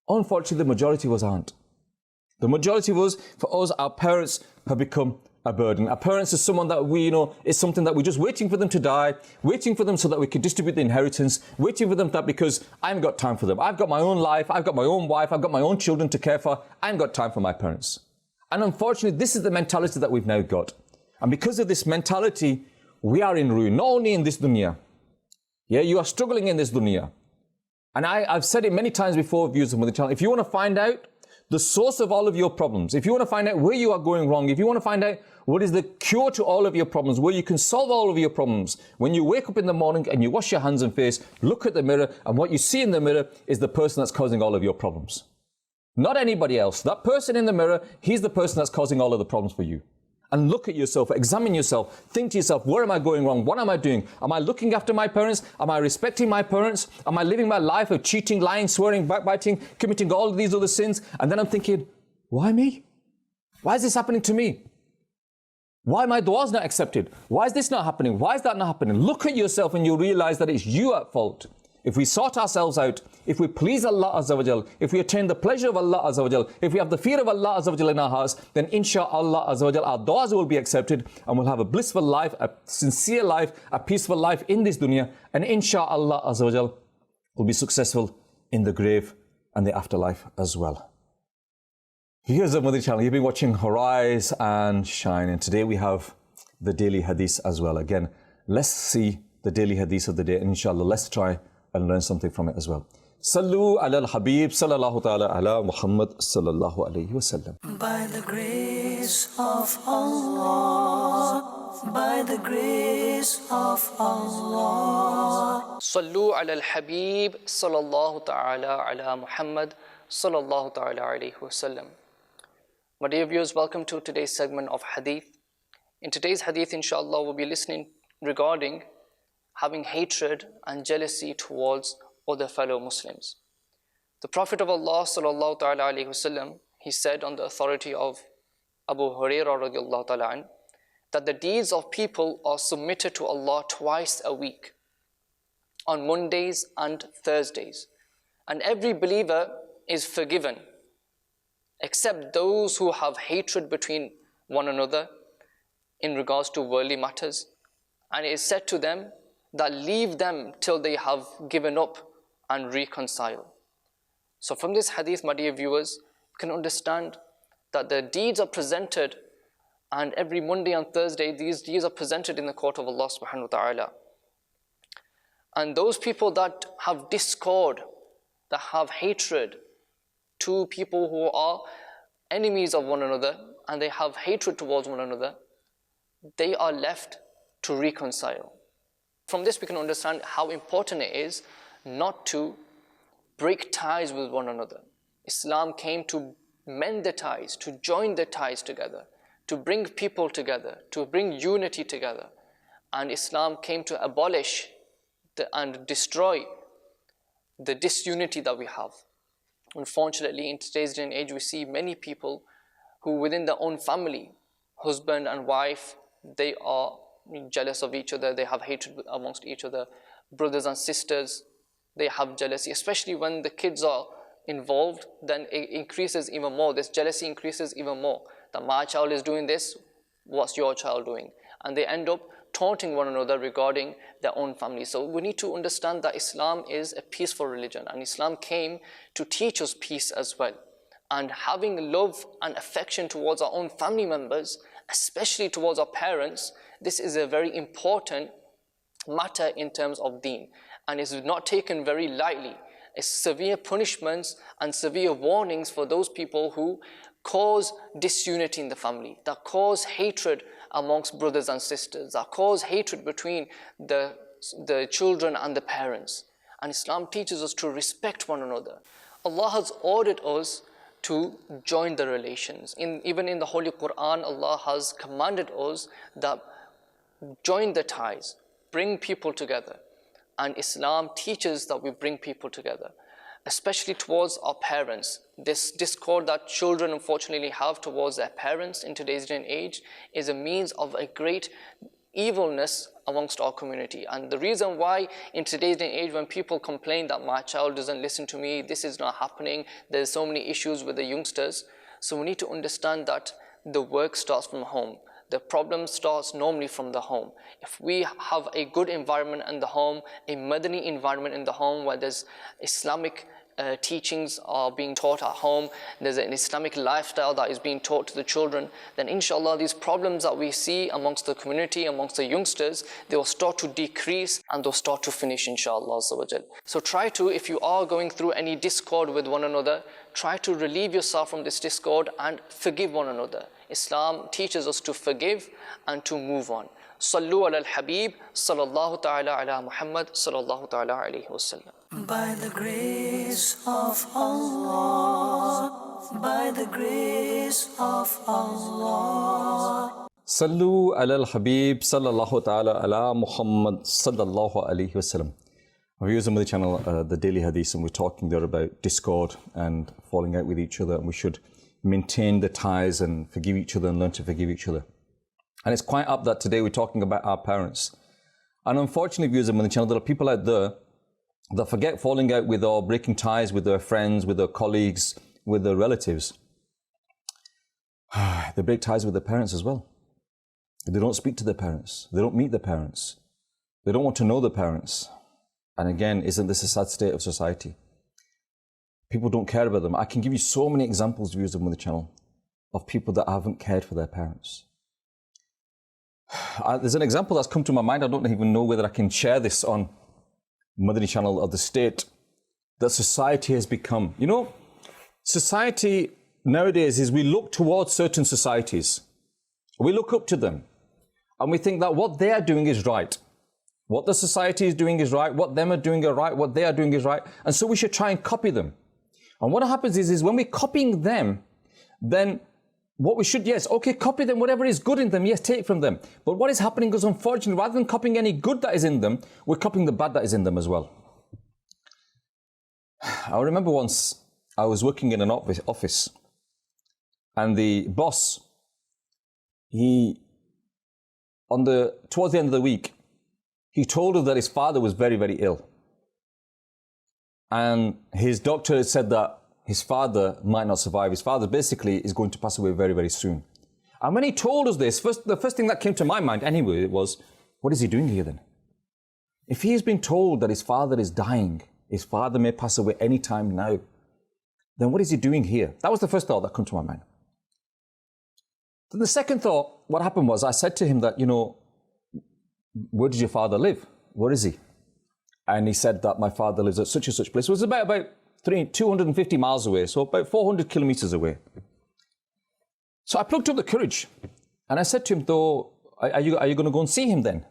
the majority of us aren't. The majority of us, for us, our parents have become a burden. Our parents is someone that we, is something that we're just waiting for them to die, waiting for them so that we can distribute the inheritance, waiting for them that because I haven't got time for them. I've got my own life, I've got my own wife, I've got my own children to care for. I haven't got time for my parents. And unfortunately, this is the mentality that we've now got. And because of this mentality, we are in ruin, not only in this dunya. Yeah, you are struggling in this dunya. And I've said it many times before, viewers of Madani Channel, if you want to find out the source of all of your problems, if you want to find out where you are going wrong, if you want to find out what is the cure to all of your problems, where you can solve all of your problems, when you wake up in the morning and you wash your hands and face, look at the mirror, and what you see in the mirror is the person that's causing all of your problems. Not anybody else. That person in the mirror, he's the person that's causing all of the problems for you. And look at yourself, examine yourself, think to yourself, where am I going wrong? What am I doing? Am I looking after my parents? Am I respecting my parents? Am I living my life of cheating, lying, swearing, backbiting, committing all of these other sins? And then I'm thinking, why me? Why is this happening to me? Why my du'as not accepted? Why is this not happening? Why is that not happening? Look at yourself and you realize that it's you at fault. If we sort ourselves out, if we please Allah Azza wa Jal, if we attain the pleasure of Allah Azza wa Jal, if we have the fear of Allah Azza wa Jal in our hearts, then inshaAllah Azza wa Jal, our du'as will be accepted and we'll have a blissful life, a sincere life, a peaceful life in this dunya, and inshaAllah Azza wa Jal will be successful in the grave and the afterlife as well. Here's the Madani Channel. You've been watching Rise and Shine, and today we have the daily hadith as well. Again, let's see the daily hadith of the day, and inshallah, let's try and learn something from it as well. Sallu ala al-Habib sallallahu ta'ala ala Muhammad sallallahu alayhi wa sallam. By the grace of Allah, by the grace of Allah. Sallu ala al-Habib sallallahu ta'ala ala Muhammad sallallahu ta'ala alayhi wa sallam. My dear viewers, welcome to today's segment of Hadith. In today's Hadith, inshallah, we'll be listening regarding having hatred and jealousy towards other fellow Muslims. The Prophet of Allah sallallahu ta'ala alayhi wasallam, he said on the authority of Abu Hurairah radiallahu ta'ala an, that the deeds of people are submitted to Allah twice a week, on Mondays and Thursdays. And every believer is forgiven, except those who have hatred between one another in regards to worldly matters. And it is said to them that leave them till they have given up and reconcile. So from this hadith, my dear viewers, you can understand that the deeds are presented, and every Monday and Thursday these deeds are presented in the court of Allah subhanahu wa ta'ala. And those people that have discord, that have hatred to people who are enemies of one another, and they have hatred towards one another, they are left to reconcile. From this we can understand how important it is not to break ties with one another. Islam came to mend the ties, to join the ties together, to bring people together, to bring unity together. And Islam came to abolish and destroy the disunity that we have. Unfortunately, in today's day and age, we see many people who within their own family, husband and wife, they are jealous of each other, they have hatred amongst each other. Brothers and sisters, they have jealousy, especially when the kids are involved, then it increases even more. This jealousy increases even more. That my child is doing this, what's your child doing? And they end up taunting one another regarding their own family. So we need to understand that Islam is a peaceful religion, and Islam came to teach us peace as well. And having love and affection towards our own family members, especially towards our parents, this is a very important matter in terms of deen, and is not taken very lightly. It's severe punishments and severe warnings for those people who cause disunity in the family, that cause hatred amongst brothers and sisters, that cause hatred between the children and the parents. And Islam teaches us to respect one another. Allah has ordered us to join the relations. Even in the Holy Quran, Allah has commanded us that join the ties, bring people together. And Islam teaches that we bring people together, especially towards our parents. This discord that children unfortunately have towards their parents in today's day and age is a means of a great evilness amongst our community. And the reason why in today's day and age, when people complain that my child doesn't listen to me, this is not happening, there's so many issues with the youngsters. So we need to understand that the work starts from home. The problem starts normally from the home. If we have a good environment in the home, a Madani environment in the home where there's Islamic teachings are being taught at home, there's an Islamic lifestyle that is being taught to the children, then inshallah these problems that we see amongst the community, amongst the youngsters, they will start to decrease and they'll start to finish inshallah. So try to, if you are going through any discord with one another, try to relieve yourself from this discord and forgive one another. Islam teaches us to forgive and to move on. Sallu ala al-Habib, sallallahu ta'ala ala Muhammad, sallallahu ta'ala alayhi wa sallam. By the grace of Allah, by the grace of Allah. Sallu ala al-Habib, sallallahu ta'ala ala Muhammad, sallallahu alayhi wa sallam. Our viewers on the channel, the Daily Hadith, and we're talking there about discord and falling out with each other, and we should maintain the ties and forgive each other and learn to forgive each other. And it's quite up that today we're talking about our parents. And unfortunately, viewers on the channel, there are people out there that forget falling out with or breaking ties with their friends, with their colleagues, with their relatives. They break ties with their parents as well. They don't speak to their parents. They don't meet their parents. They don't want to know their parents. And again, isn't this a sad state of society? People don't care about them. I can give you so many examples, viewers on the channel, of people that haven't cared for their parents. There's an example that's come to my mind. I don't even know whether I can share this on Madani Channel or the state that society has become. You know, society nowadays is we look towards certain societies. We look up to them and we think that what they are doing is right. What the society is doing is right. What them are doing is right. What they are doing is right. And so we should try and copy them. And what happens is when we're copying them, then what we should, yes, okay, copy them, whatever is good in them, yes, take from them. But what is happening is, unfortunately, rather than copying any good that is in them, we're copying the bad that is in them as well. I remember once I was working in an office and the boss, towards the end of the week, he told us that his father was very, very ill. And his doctor had said that his father might not survive. His father basically is going to pass away very, very soon. And when he told us this, the first thing that came to my mind anyway was, what is he doing here then? If he has been told that his father is dying, his father may pass away any time now, then what is he doing here? That was the first thought that came to my mind. Then the second thought, what happened was I said to him that, you know, where does your father live? Where is he? And he said that my father lives at such and such place. It was about 250 miles away, so about 400 kilometers away. So I plucked up the courage and I said to him, though, are you going to go and see him then?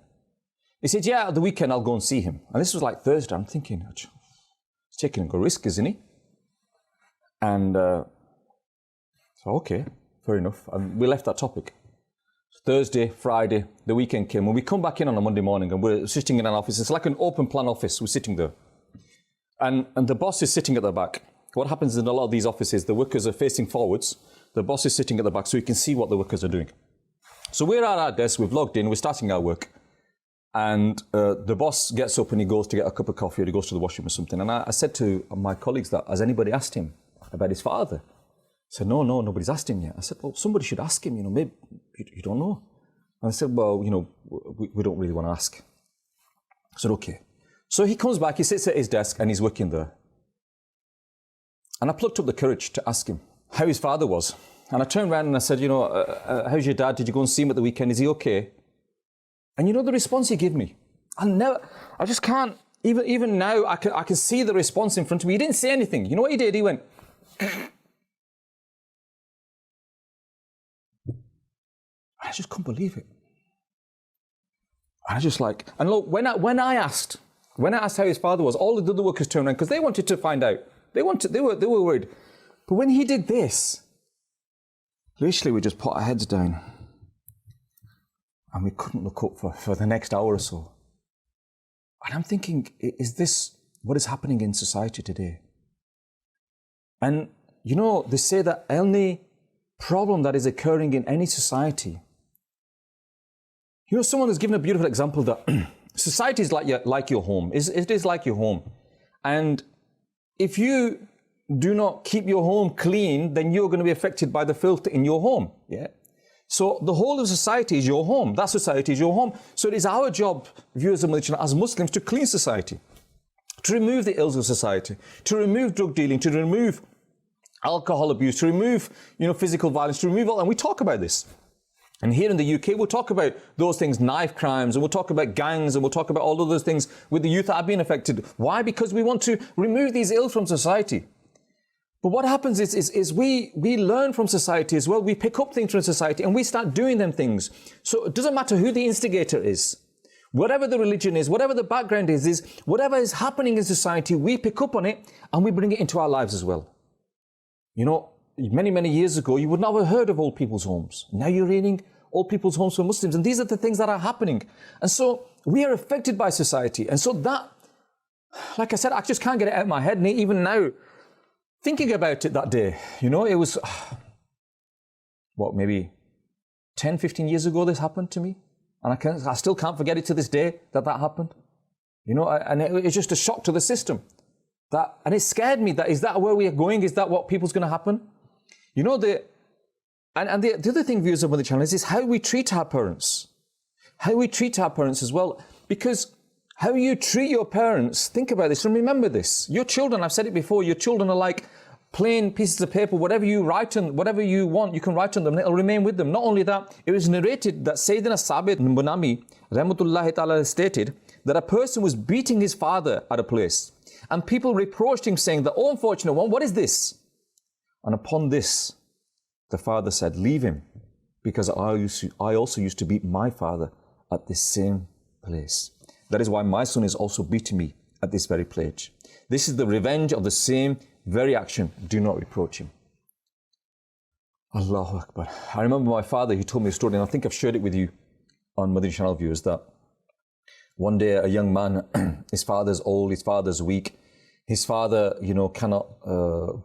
He said, yeah, at the weekend I'll go and see him. And this was like Thursday. I'm thinking, he's taking a risk, isn't he? And so, okay, fair enough. And we left that topic. Thursday, Friday, the weekend came. When we come back in on a Monday morning and we're sitting in an office, it's like an open plan office. We're sitting there. And the boss is sitting at the back. What happens in a lot of these offices, the workers are facing forwards. The boss is sitting at the back so you can see what the workers are doing. So we're at our desk, we've logged in, we're starting our work. And the boss gets up and he goes to get a cup of coffee or he goes to the washroom or something. And I said to my colleagues that, has anybody asked him about his father? I said, no, nobody's asked him yet. I said, well, somebody should ask him, you know, maybe you don't know. And I said, well, you know, we don't really want to ask. I said, okay. So he comes back, he sits at his desk and he's working there. And I plucked up the courage to ask him how his father was. And I turned around and I said, you know, how's your dad? Did you go and see him at the weekend? Is he okay? And you know the response he gave me? I just can't, even now, I can see the response in front of me. He didn't say anything. You know what he did? He went, I just couldn't believe it. I just like, and look, when I asked how his father was, all the other workers turned around because they wanted to find out. They were worried. But when he did this, literally we just put our heads down and we couldn't look up for the next hour or so. And I'm thinking, is this what is happening in society today? And you know, they say that any problem that is occurring in any society, you know, someone has given a beautiful example that society is like your home. It is like your home. And if you do not keep your home clean, then you're going to be affected by the filth in your home. Yeah. So the whole of society is your home. That society is your home. So it is our job, viewers of Madani Channel, as Muslims, to clean society, to remove the ills of society, to remove drug dealing, to remove alcohol abuse, to remove, you know, physical violence, to remove all. And we talk about this. And here in the UK, we'll talk about those things, knife crimes, and we'll talk about gangs, and we'll talk about all of those things with the youth that have been affected. Why? Because we want to remove these ills from society. But what happens is we learn from society as well. We pick up things from society and we start doing them things. So it doesn't matter who the instigator is, whatever the religion is, whatever the background is whatever is happening in society, we pick up on it and we bring it into our lives as well. You know, many years ago, you would not have heard of old people's homes. Now you're reading old people's homes for Muslims, and these are the things that are happening. And so we are affected by society. And so that, like I said, I just can't get it out of my head. And even now, thinking about it that day, you know, it was, what, maybe 10, 15 years ago this happened to me. And I still can't forget it to this day that happened. You know, and it's just a shock to the system. And it scared me. Is that where we are going? Is that what people's going to happen? You know, the other thing, viewers of Madani Channel, is how we treat our parents. How we treat our parents as well. Because how you treat your parents, think about this and remember this. Your children, I've said it before, your children are like plain pieces of paper. Whatever you write on, whatever you want, you can write on them and it'll remain with them. Not only that, it was narrated that Sayyidina Sabit Bunami, Rahmatullahi Ta'ala, stated that a person was beating his father at a place. And people reproached him, saying that, oh, unfortunate one, what is this? And upon this, the father said, leave him, because I also used to beat my father at this same place. That is why my son is also beating me at this very place. This is the revenge of the same very action. Do not reproach him. Allahu Akbar. I remember my father, he told me a story, and I think I've shared it with you on Madani Channel, viewers, that one day a young man, his father's old, his father's weak, his father, you know, cannot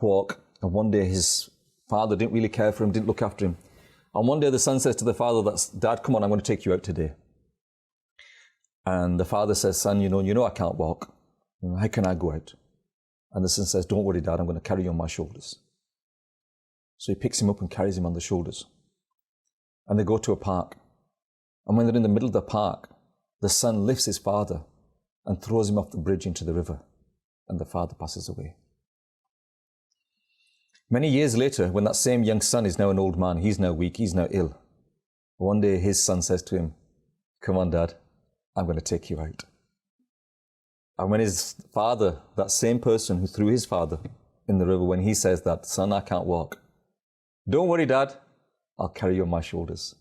walk. And one day his father didn't really care for him, didn't look after him. And one day the son says to the father, Dad, come on, I'm going to take you out today. And the father says, son, you know I can't walk. You know, how can I go out? And the son says, don't worry, Dad, I'm going to carry you on my shoulders. So he picks him up and carries him on the shoulders. And they go to a park. And when they're in the middle of the park, the son lifts his father and throws him off the bridge into the river. And the father passes away. Many years later, when that same young son is now an old man, he's now weak, he's now ill. One day his son says to him, come on, Dad, I'm going to take you out. And when his father, that same person who threw his father in the river, when he says that, son, I can't walk. Don't worry, Dad, I'll carry you on my shoulders.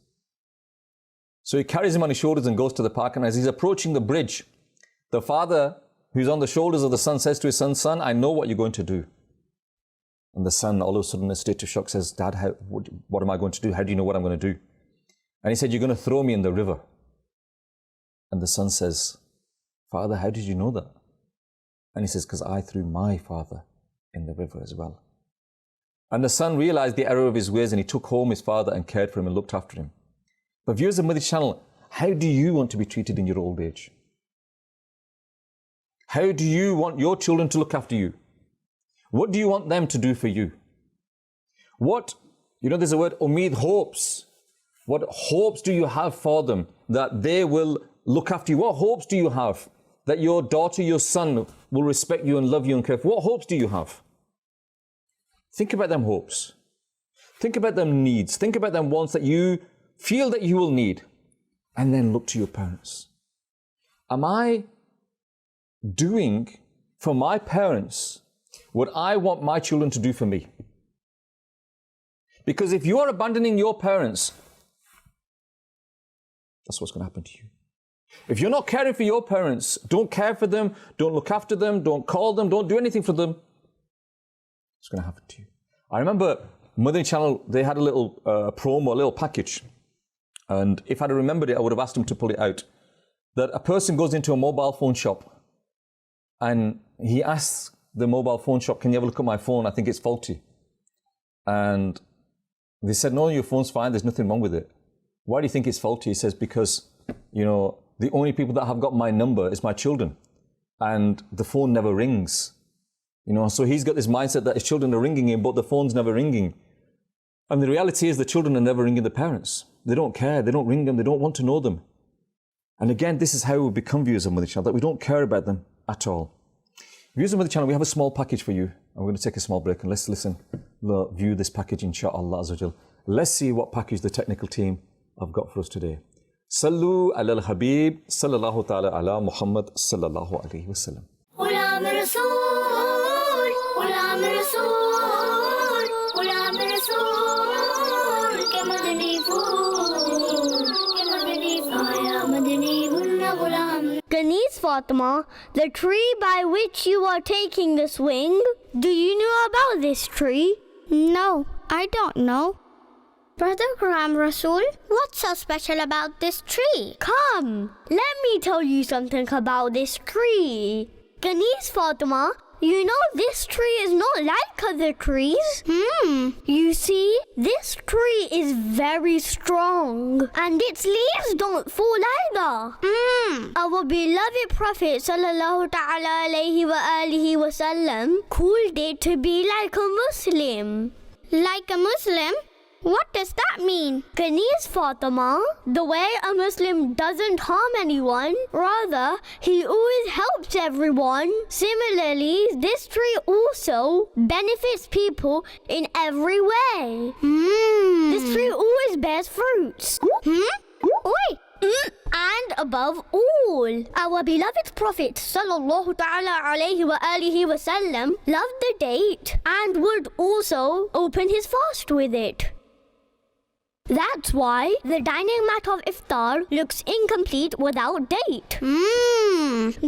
So he carries him on his shoulders and goes to the park. And as he's approaching the bridge, the father who's on the shoulders of the son says to his son, son, I know what you're going to do. And the son, all of a sudden in a state of shock, says, Dad, what am I going to do? How do you know what I'm going to do? And he said, you're going to throw me in the river. And the son says, Father, how did you know that? And he says, because I threw my father in the river as well. And the son realized the error of his ways, and he took home his father and cared for him and looked after him. But viewers of Madani Channel, how do you want to be treated in your old age? How do you want your children to look after you? What do you want them to do for you? There's a word, umid, hopes. What hopes do you have for them that they will look after you? What hopes do you have that your daughter, your son will respect you and love you and care for? What hopes do you have? Think about them hopes. Think about them needs. Think about them wants that you feel that you will need. And then look to your parents. Am I doing for my parents what I want my children to do for me? Because if you are abandoning your parents, that's what's going to happen to you. If you're not caring for your parents, don't care for them, don't look after them, don't call them, don't do anything for them, it's going to happen to you. I remember Madani Channel, they had a little promo, a little package And if I'd remembered it, I would have asked him to pull it out. That a person goes into a mobile phone shop and he asks the mobile phone shop, can you have a look at my phone? I think it's faulty. And they said, no, your phone's fine. There's nothing wrong with it. Why do you think it's faulty? He says, because, the only people that have got my number is my children. And the phone never rings. So he's got this mindset that his children are ringing him, but the phone's never ringing. And the reality is the children are never ringing the parents. They don't care. They don't ring them. They don't want to know them. And again, this is how we become viewers of Madani Channel, that we don't care about them at all. Viewers of Madani Channel, we have a small package for you. And we're going to take a small break and let's view this package, inshaAllah Azza. Let's see what package the technical team have got for us today. Sallu ala al-Habib, sallallahu ta'ala ala Muhammad, sallallahu alayhi wa sallam. Ghulam رسول غلام رسول غلام رسول كمدني فول كمدني فايا مدني هن Ghulam. Ganesh Fatima, the tree by which you are taking the swing, do you know about this tree? No, I don't know. Brother Ghulam Rasool, what's so special about this tree? Come, let me tell you something about this tree. Ganesh Fatima, you know this tree is not like other trees. You see, this tree is very strong and its leaves don't fall either. Our beloved Prophet sallallahu ta'ala alayhi wa alihi wa sallam called it to be like a Muslim. Like a Muslim? What does that mean? Ganesh Fatima, the way a Muslim doesn't harm anyone, rather, he always helps everyone. Similarly, this tree also benefits people in every way. This tree always bears fruits. And above all, our beloved Prophet sallallahu ta'ala alayhi wa alihi wa sallam loved the date and would also open his fast with it. That's why the dining mat of iftar looks incomplete without date.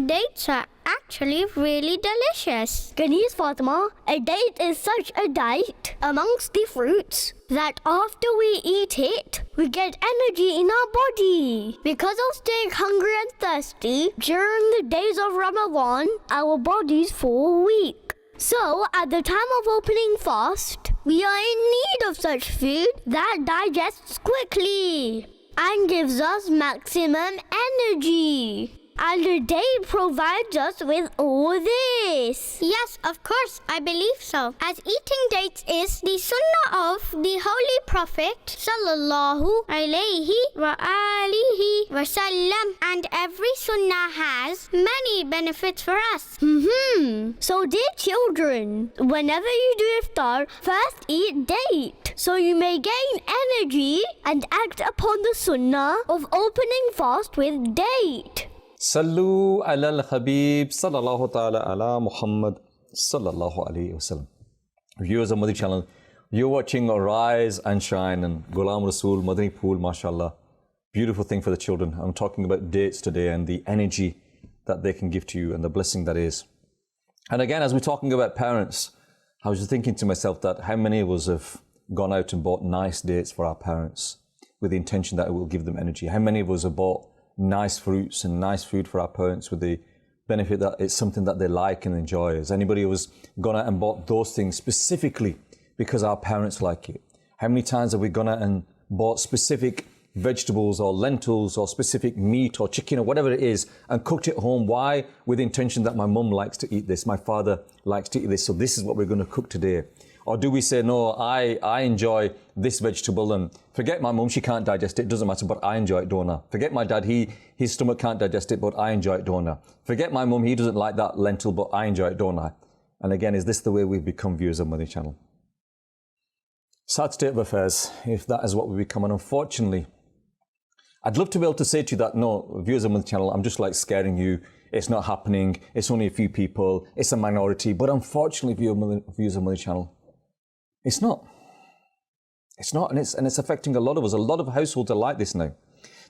Dates are actually really delicious. Ganesh Fatima, a date is such a delight amongst the fruits that after we eat it, we get energy in our body. Because of staying hungry and thirsty during the days of Ramadan, our bodies fall weak. So, at the time of opening fast, we are in need of such food that digests quickly and gives us maximum energy. And the date provides us with all this. Yes, of course, I believe so. As eating dates is the sunnah of the Holy Prophet sallallahu alayhi wa alihi wa sallam, and every sunnah has many benefits for us. So dear children, whenever you do iftar, first eat date, so you may gain energy and act upon the sunnah of opening fast with date. Sallu ala al-Habib, sallallahu ta'ala ala Muhammad, sallallahu alayhi wa sallam. Viewers of Madani Channel, you're watching Rise and Shine and Ghulam Rasool, Madani Pool, mashallah. Beautiful thing for the children. I'm talking about dates today and the energy that they can give to you and the blessing that is. And again, as we're talking about parents, I was just thinking to myself that how many of us have gone out and bought nice dates for our parents with the intention that it will give them energy? How many of us have bought nice fruits and nice food for our parents with the benefit that it's something that they like and enjoy? Has anybody who has gone out and bought those things specifically because our parents like it? How many times have we gone out and bought specific vegetables or lentils or specific meat or chicken or whatever it is and cooked it home? Why? With the intention that my mum likes to eat this, my father likes to eat this, so this is what we're going to cook today. Or do we say, no, I enjoy this vegetable and forget my mum, she can't digest it, doesn't matter, but I enjoy it, don't I? Forget my dad, his stomach can't digest it, but I enjoy it, don't I? Forget my mum, he doesn't like that lentil, but I enjoy it, don't I? And again, is this the way we've become viewers of Madani Channel? Sad state of affairs, if that is what we become. And unfortunately, I'd love to be able to say to you that, no, viewers of Madani Channel, I'm just like scaring you. It's not happening. It's only a few people. It's a minority. But unfortunately, viewers of Madani Channel, it's not. It's not, and it's affecting a lot of us. A lot of households are like this now.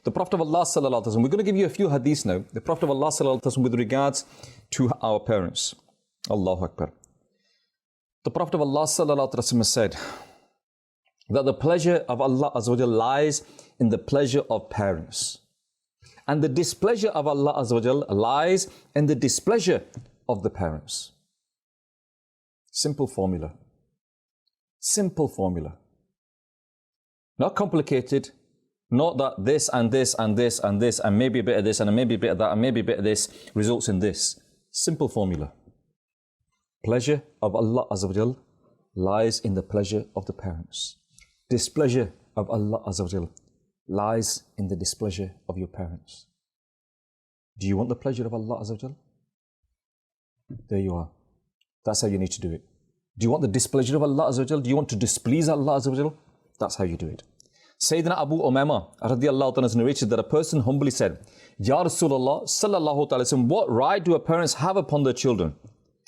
The Prophet of Allah sallallahu alaihi wasallam, we're going to give you a few hadiths now. The Prophet of Allah sallallahu alaihi wasallam with regards to our parents. Allahu Akbar. The Prophet of Allah sallallahu alaihi wasallam said, that the pleasure of Allah Azza wa Jal lies in the pleasure of parents. And the displeasure of Allah Azza wa Jal lies in the displeasure of the parents. Simple formula. Simple formula. Not complicated. Not that this and this and this and this and maybe a bit of this and maybe a bit of that and maybe a bit of this results in this. Simple formula. Pleasure of Allah Azza wa Jal lies in the pleasure of the parents. Displeasure of Allah Azza wa Jal lies in the displeasure of your parents. Do you want the pleasure of Allah Azza wa Jal? There you are. That's how you need to do it. Do you want the displeasure of Allah Azza wa Jal? Do you want to displease Allah Azza wa Jal? That's how you do it. Sayyidina Abu Umama radiyallahu ta'ala narrated that a person humbly said, Ya Rasulullah sallallahu ta'ala sallam, what right do our parents have upon their children?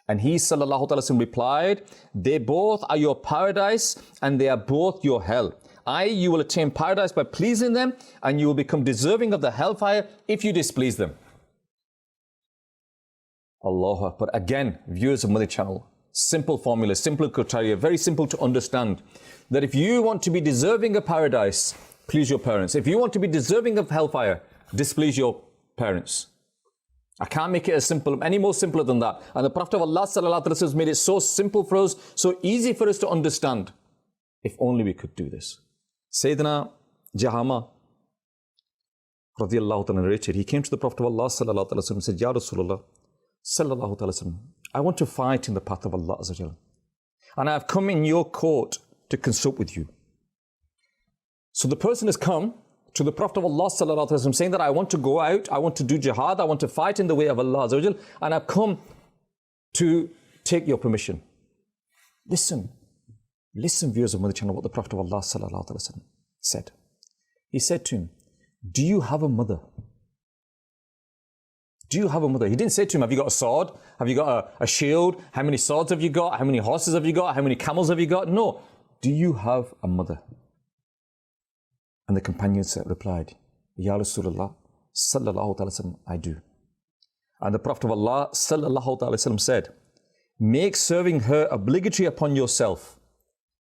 And he sallallahu ta'ala sallam replied, they both are your paradise and they are both your hell. You will attain paradise by pleasing them and you will become deserving of the hellfire if you displease them. Allahu Akbar. Again, viewers of Madani Channel, simple formula, simple criteria, very simple to understand. That if you want to be deserving of paradise, please your parents. If you want to be deserving of hellfire, displease your parents. I can't make it as simple, any more simpler than that. And the Prophet of Allah sallallahu alaihi wasallam made it so simple for us, so easy for us to understand. If only we could do this. Sayyidina Jahama radiyallahu ta'ala narrated, he came to the Prophet of Allah sallallahu alaihi wasallam and said, Ya Rasulullah sallallahu alaihi wasallam, I want to fight in the path of Allah Azza wa Jalla. And I have come in your court to consult with you. So the person has come to the Prophet of Allah sallallahu alaihi wasallam saying that I want to go out, I want to do jihad, I want to fight in the way of Allah Azza wa Jalla, and I've come to take your permission. Listen, viewers of Madani Channel, what the Prophet of Allah sallallahu alaihi wasallam said. He said to him, do you have a mother? Do you have a mother? He didn't say to him, have you got a sword? Have you got a shield? How many swords have you got? How many horses have you got? How many camels have you got? No. Do you have a mother? And the companion replied, Ya Rasulullah sallallahu alaihi wasallam, I do. And the Prophet of Allah sallallahu alaihi wasallam said, make serving her obligatory upon yourself,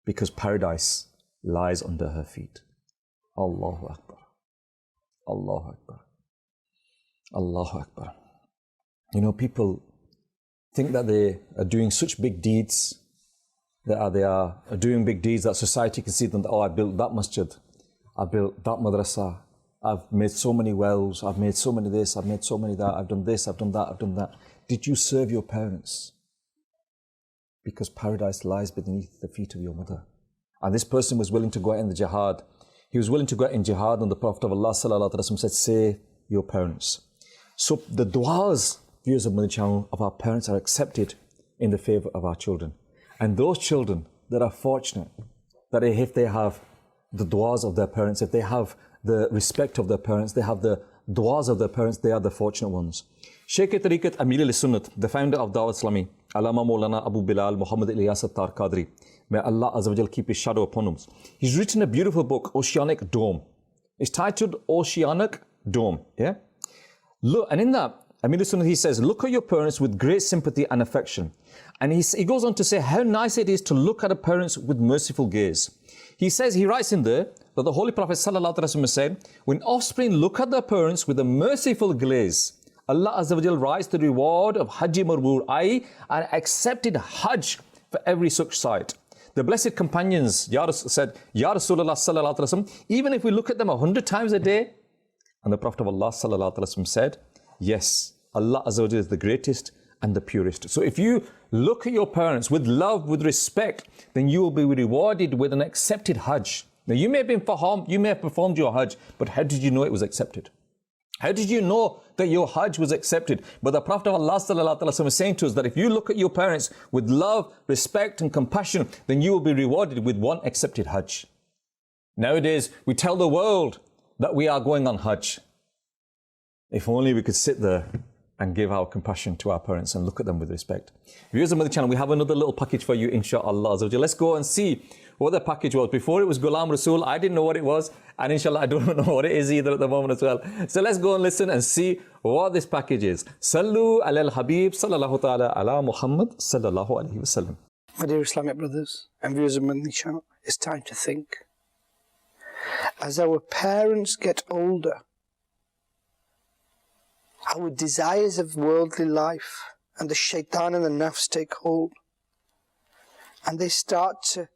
because paradise lies under her feet. Allahu Akbar. Allahu Akbar. Allahu Akbar. You know, people think that they are doing such big deeds, that they are doing big deeds that society can see them, that, oh, I built that masjid, I built that madrasa, I've made so many wells, I've made so many this, I've made so many that, I've done this, I've done that, I've done that. Did you serve your parents? Because paradise lies beneath the feet of your mother. And this person was willing to go out in the jihad. He was willing to go out in jihad, and the Prophet of Allah sallallahu alaihi wasallam said, save your parents. So the du'as, viewers of Madani Channel, of our parents are accepted in the favour of our children. And those children that are fortunate, that if they have the du'as of their parents, if they have the respect of their parents, they have the du'as of their parents, they are the fortunate ones. Shaykh Tariqat Amir al-Sunnat, the founder of Dawat Islami, Allama Maulana Abu Bilal Muhammad Ilyas Attar Qadri, may Allah Azza wa Jal keep his shadow upon him. He's written a beautiful book, Oceanic Dome. It's titled Oceanic Dome. Yeah? Look, and in that, Amir al-Sunnat, he says, look at your parents with great sympathy and affection. And he goes on to say how nice it is to look at a parents with merciful gaze. He says, he writes in there that the Holy Prophet sallallahu alaihi wasallam said, when offspring look at their parents with a merciful gaze, Allah Azza wa Jal writes the reward of Hajj Marbur, i.e. an accepted Hajj for every such sight. The blessed companions said, Ya Rasulullah sallallahu alaihi wasallam, even if we look at them 100 times a day, and the Prophet of Allah sallallahu alaihi wasallam said, yes, Allah Azza wa Jal is the greatest and the purest. So if you look at your parents with love, with respect, then you will be rewarded with an accepted Hajj. Now you may have performed your Hajj, but how did you know it was accepted? How did you know that your Hajj was accepted? But the Prophet of Allah sallallahu alaihi wasallam is saying to us that if you look at your parents with love, respect and compassion, then you will be rewarded with one accepted Hajj. Nowadays, we tell the world that we are going on Hajj. If only we could sit there and give our compassion to our parents and look at them with respect. Viewers of Madani Channel, we have another little package for you, inshallah. Let's go and see what the package was. Before it was Ghulam Rasul, I didn't know what it was, and inshallah I don't know what it is either at the moment as well. So let's go and listen and see what this package is. Sallu ala al-Habib sallallahu ta'ala ala Muhammad sallallahu alayhi wa sallam. My dear Islamic brothers and viewers of Madani Channel, it's time to think. As our parents get older, our desires of worldly life and the shaitan and the nafs take hold, and they start to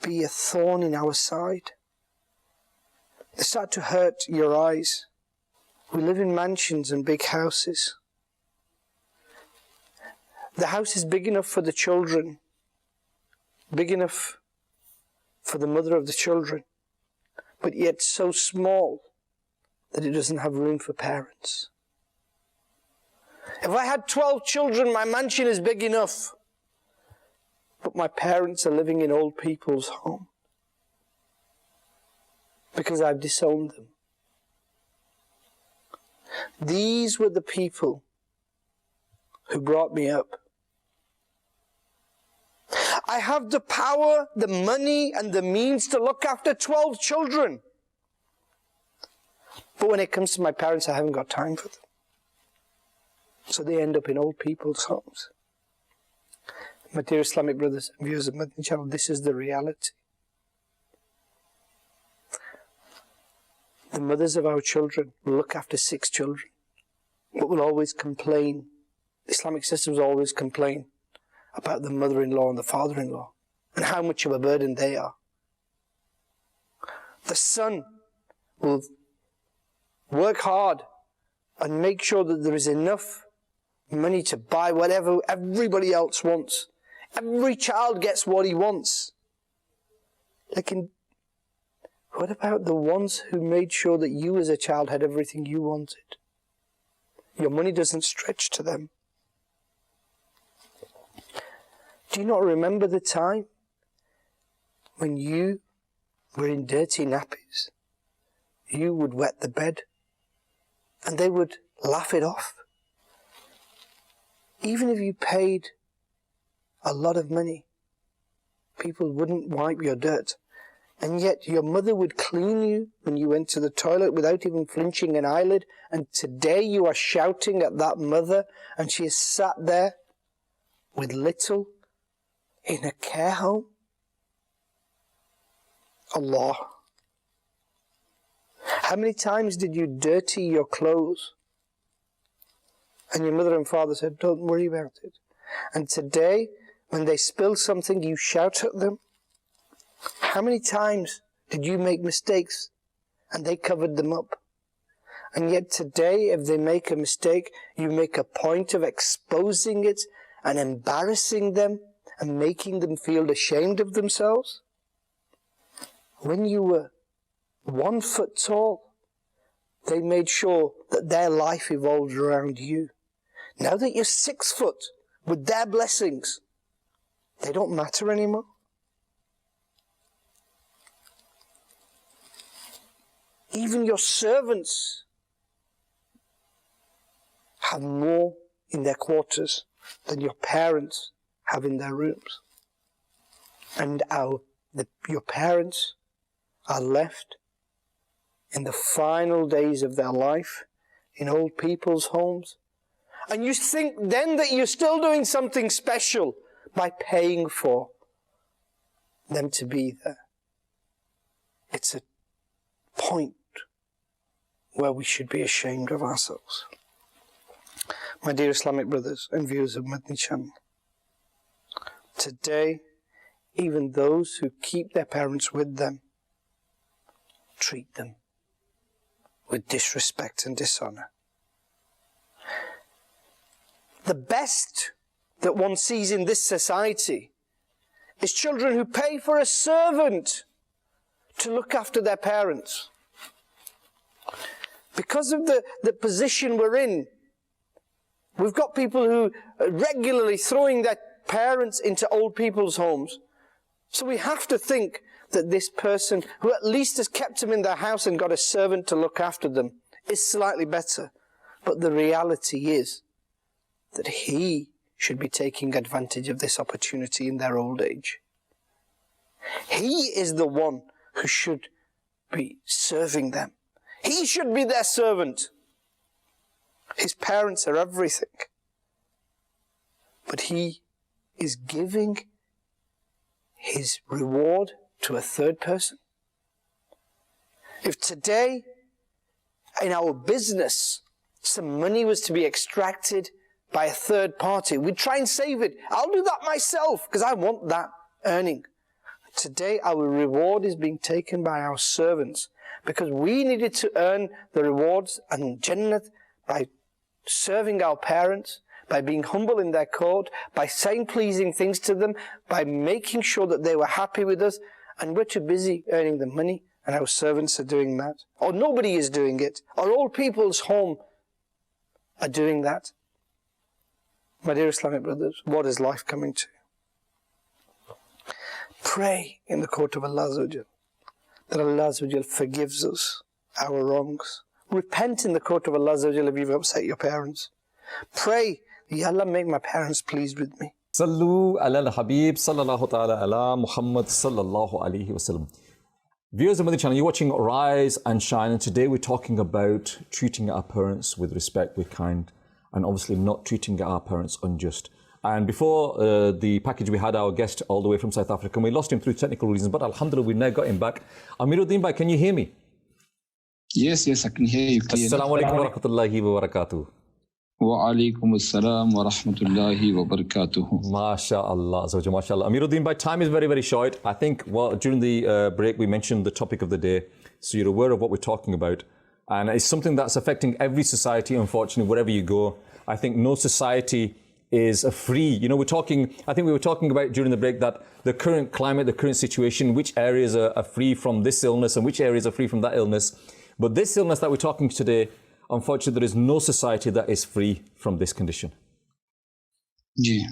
be a thorn in our side. They start to hurt your eyes. We live in mansions and big houses. The house is big enough for the children, big enough for the mother of the children, but yet so small that it doesn't have room for parents. If I had 12 children, my mansion is big enough, but my parents are living in old people's home because I've disowned them. These were the people who brought me up. I have the power, the money, and the means to look after 12 children. But when it comes to my parents, I haven't got time for them. So they end up in old people's homes. My dear Islamic brothers and viewers of Madani Channel, this is the reality. The mothers of our children will look after 6 children, but will always complain. Islamic systems always complain about the mother-in-law and the father-in-law and how much of a burden they are. The son will work hard and make sure that there is enough money to buy whatever everybody else wants. Every child gets what he wants. What about the ones who made sure that you as a child had everything you wanted? Your money doesn't stretch to them. Do you not remember the time when you were in dirty nappies? You would wet the bed and they would laugh it off. Even if you paid a lot of money, people wouldn't wipe your dirt. And yet your mother would clean you when you went to the toilet without even flinching an eyelid. And today you are shouting at that mother and she is sat there with little in a care home. Allah. How many times did you dirty your clothes? And your mother and father said, don't worry about it. And today, when they spill something, you shout at them. How many times did you make mistakes and they covered them up? And yet today, if they make a mistake, you make a point of exposing it and embarrassing them and making them feel ashamed of themselves? When you were 1 foot tall, they made sure that their life evolved around you. Now that you're 6 foot, with their blessings, they don't matter anymore. Even your servants have more in their quarters than your parents have in their rooms. And your parents are left in the final days of their life in old people's homes. And you think then that you're still doing something special by paying for them to be there. It's a point where we should be ashamed of ourselves. My dear Islamic brothers and viewers of Madani Channel, today, even those who keep their parents with them treat them with disrespect and dishonor. The best that one sees in this society is children who pay for a servant to look after their parents. Because of the position we're in, we've got people who are regularly throwing their parents into old people's homes. So we have to think that this person, who at least has kept them in their house and got a servant to look after them, is slightly better. But the reality is that he should be taking advantage of this opportunity in their old age. He is the one who should be serving them. He should be their servant. His parents are everything. But he is giving his reward to a third person. If today, in our business, some money was to be extracted by a third party, we'd try and save it. I'll do that myself because I want that earning. Today, our reward is being taken by our servants because we needed to earn the rewards and Jannat by serving our parents, by being humble in their court, by saying pleasing things to them, by making sure that they were happy with us, and we're too busy earning the money, and our servants are doing that. Or nobody is doing it. Or all people's home are doing that. My dear Islamic brothers, what is life coming to? Pray in the court of Allah Azza wa Jal, that Allah Azza wa Jal forgives us our wrongs. Repent in the court of Allah Azza wa Jal if you've upset your parents. Pray, Ya Allah, make my parents pleased with me. Sallu ala al-Habib sallallahu ta'ala ala Muhammad sallallahu alayhi wasallam. Viewers of Madani Channel, you're watching Rise and Shine, and today we're talking about treating our parents with respect, with kind, and obviously not treating our parents unjust. And before the package, we had our guest all the way from South Africa, and we lost him through technical reasons, but alhamdulillah, we now got him back. Amiruddin bhai, can you hear me? Yes, I can hear you clearly. Assalamu alaikum wa rahmatullahi wa barakatuh. Wa alaikum assalam wa rahmatullahi wa barakatuh. MashaAllah, MashaAllah. Amiruddin bhai, time is very, very short. I think during the break, we mentioned the topic of the day, so you're aware of what we're talking about. And it's something that's affecting every society, unfortunately, wherever you go. I think no society is free. You know, I think we were talking about during the break that the current climate, the current situation, which areas are free from this illness and which areas are free from that illness. But this illness that we're talking today, unfortunately, there is no society that is free from this condition. Yeah.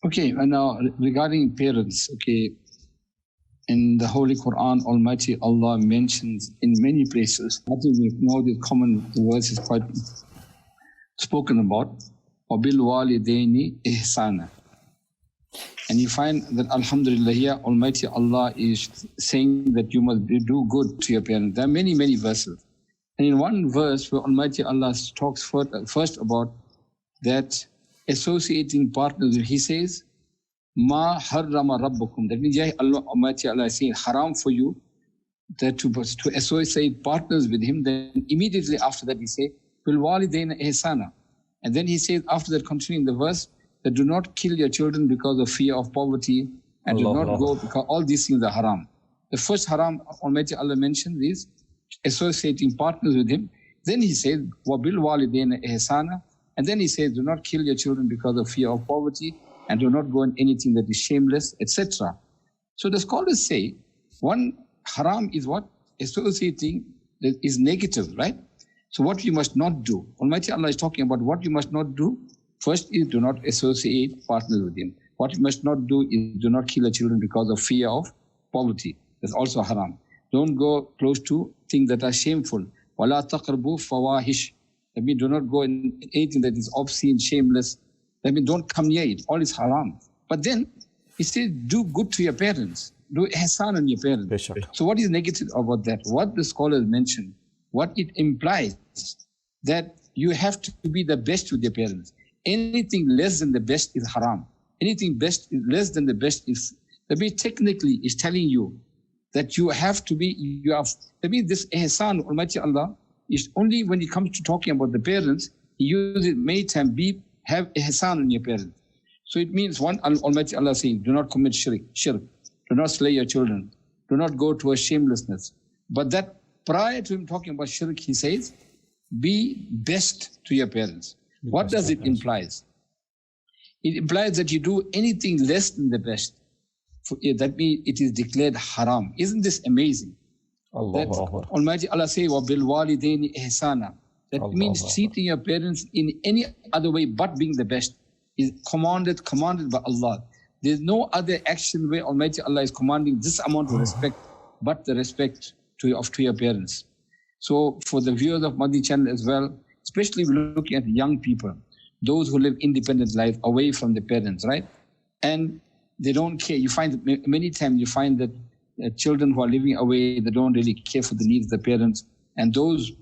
Okay, and now regarding parents, okay, in the Holy Quran, Almighty Allah mentions in many places, I think we know the common words is quite spoken about, وَبِالْوَالِدَيْنِ إِحْسَانًا. And you find that Alhamdulillah here, Almighty Allah is saying that you must do good to your parents. There are many, many verses. And in one verse where Almighty Allah talks first about that associating partners, he says, Ma harrama rabbukum. That means Almighty Allah is saying haram for you that to associate partners with him. Then immediately after that he says, Bil walidayna ihsana. And then he says, after that, continuing the verse, that do not kill your children because of fear of poverty, and do not go, because all these things are haram. The first haram Almighty Allah mentioned is associating partners with him. Then he says, وَبِالْ وَالِدَيْنَ إِحْسَانًا. And then he says, do not kill your children because of fear of poverty, and do not go in anything that is shameless, etc. So the scholars say, one haram is what? Associating that is negative, right? So what you must not do. Almighty Allah is talking about what you must not do. First is do not associate partners with him. What you must not do is do not kill your children because of fear of poverty. That's also haram. Don't go close to things that are shameful. وَلَا تَقْرَبُوا فَوَاحِشْ. That means do not go in anything that is obscene, shameless. That means don't come near it. All is haram. But then he says do good to your parents. Do ihsan on your parents. So what is negative about that? What the scholars mentioned, what it implies that you have to be the best with your parents. Anything less than the best is haram. Anything less than the best is, that means technically is telling you that you have to be, that means this ihsan, Almighty Allah, is only when it comes to talking about the parents, he uses it many times, have ihsan on your parents. So it means one, Almighty Allah saying, do not commit shirk, do not slay your children, do not go to a shamelessness. But that prior to him talking about shirk, he says, be best to your parents. What does it imply? It implies that you do anything less than the best. That means it is declared haram. Isn't this amazing? That Almighty Allah says, وَبِالْ وَالِدَيْنِ إِحْسَانًا. That means treating your parents in any other way but being the best is commanded by Allah. There's no other action where Almighty Allah is commanding this amount of respect but the respect to your parents. So for the viewers of Madani Channel as well, especially we're looking at young people, those who live independent life away from the parents, right? And they don't care. You find that many times you find that children who are living away, they don't really care for the needs of the parents. And those,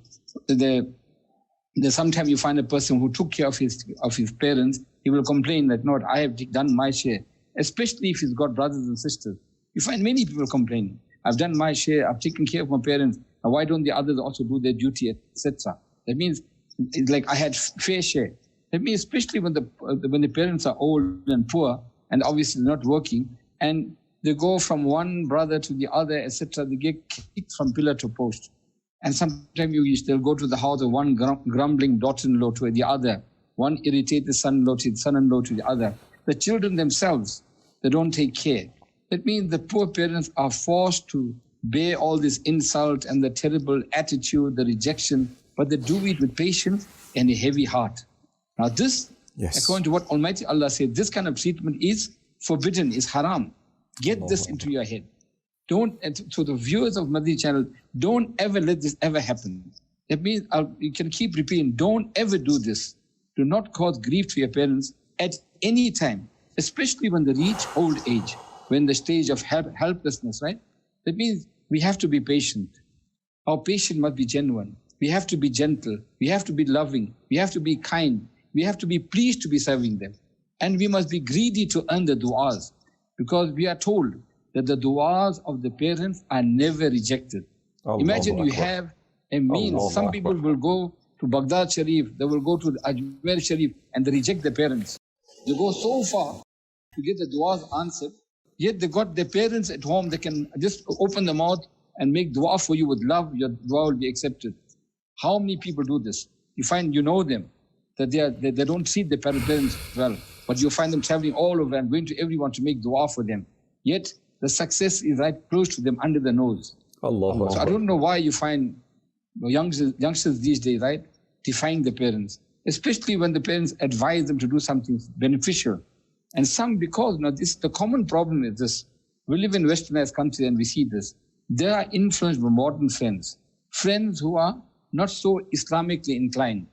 sometimes you find a person who took care of his parents, he will complain that, no, I have done my share, especially if he's got brothers and sisters. You find many people complaining. I've done my share, I've taken care of my parents, and why don't the others also do their duty, etc. That means, it's like I had fair share. That means, especially when the parents are old and poor, and obviously not working, and they go from one brother to the other, etc. They get kicked from pillar to post. And sometimes they'll go to the house of one grumbling daughter-in-law to the other, one irritated son-in-law to the other. The children themselves, they don't take care. That means the poor parents are forced to bear all this insult and the terrible attitude, the rejection, but they do it with patience and a heavy heart. Now this, according to what Almighty Allah said, this kind of treatment is forbidden, is haram. Get this into your head. Don't, to the viewers of Madani Channel, don't ever let this ever happen. That means you can keep repeating, don't ever do this. Do not cause grief to your parents at any time, especially when they reach old age, when the stage of helplessness, right? That means we have to be patient. Our patience must be genuine. We have to be gentle. We have to be loving. We have to be kind. We have to be pleased to be serving them. And we must be greedy to earn the du'as, because we are told that the du'as of the parents are never rejected. Imagine you have a means. Some people will go to Baghdad Sharif, they will go to Ajmer Sharif, and they reject their parents. They go so far to get the du'as answered, yet they got their parents at home. They can just open the mouth and make dua for you with love. Your dua will be accepted. How many people do this? You find, you know them, that they don't treat their parents well, but you find them traveling all over and going to everyone to make dua for them. Yet the success is right close to them, under the nose. So I don't know why you find youngsters these days, right, defying the parents, especially when the parents advise them to do something beneficial. And some, because the common problem is this. We live in westernized countries and we see this. They are influenced by modern friends who are not so Islamically inclined.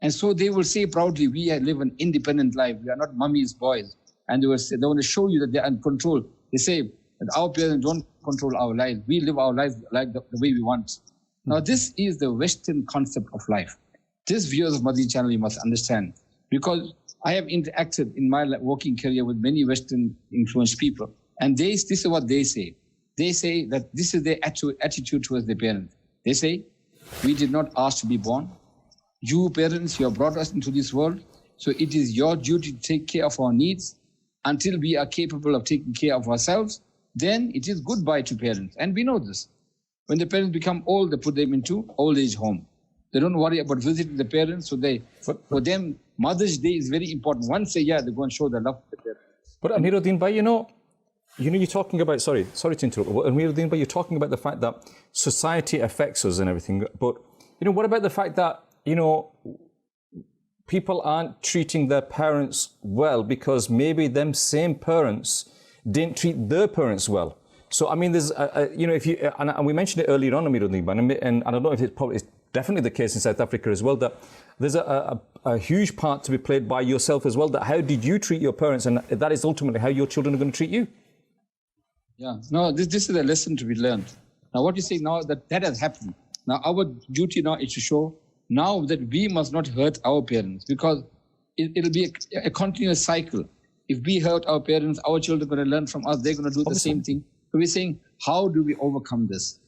And so they will say proudly, we live an independent life. We are not mummy's boys. And they want to show you that they are in control. They say that our parents don't control our lives. We live our lives like the way we want. Now, this is the Western concept of life. This, viewers of Madani Channel, you must understand. Because I have interacted in my working career with many Western influenced people. And this is what they say. They say that this is their attitude towards their parents. They say, we did not ask to be born. You parents, you have brought us into this world. So it is your duty to take care of our needs. Until we are capable of taking care of ourselves, then it is goodbye to parents. And we know this. When the parents become old, they put them into old age home. They don't worry about visiting the parents. So for them, Mother's Day is very important. Once a year, they go and show their love to the parents. But Amiruddin Bhai, you're talking about, sorry to interrupt, Amiruddin Bhai, you're talking about the fact that society affects us and everything. But, what about the fact that, people aren't treating their parents well because maybe them same parents didn't treat their parents well. So, I mean, there's, if you, and we mentioned it earlier on, Amiruddin, and I don't know if it's definitely the case in South Africa as well, that there's a huge part to be played by yourself as well, that how did you treat your parents, and that is ultimately how your children are going to treat you. Yeah, no, this is a lesson to be learned. Now, what you say now, that has happened. Now, our duty now is to show now that we must not hurt our parents, because it'll be a continuous cycle. If we hurt our parents, our children are going to learn from us. They're going to do the same thing. So we're saying, how do we overcome this?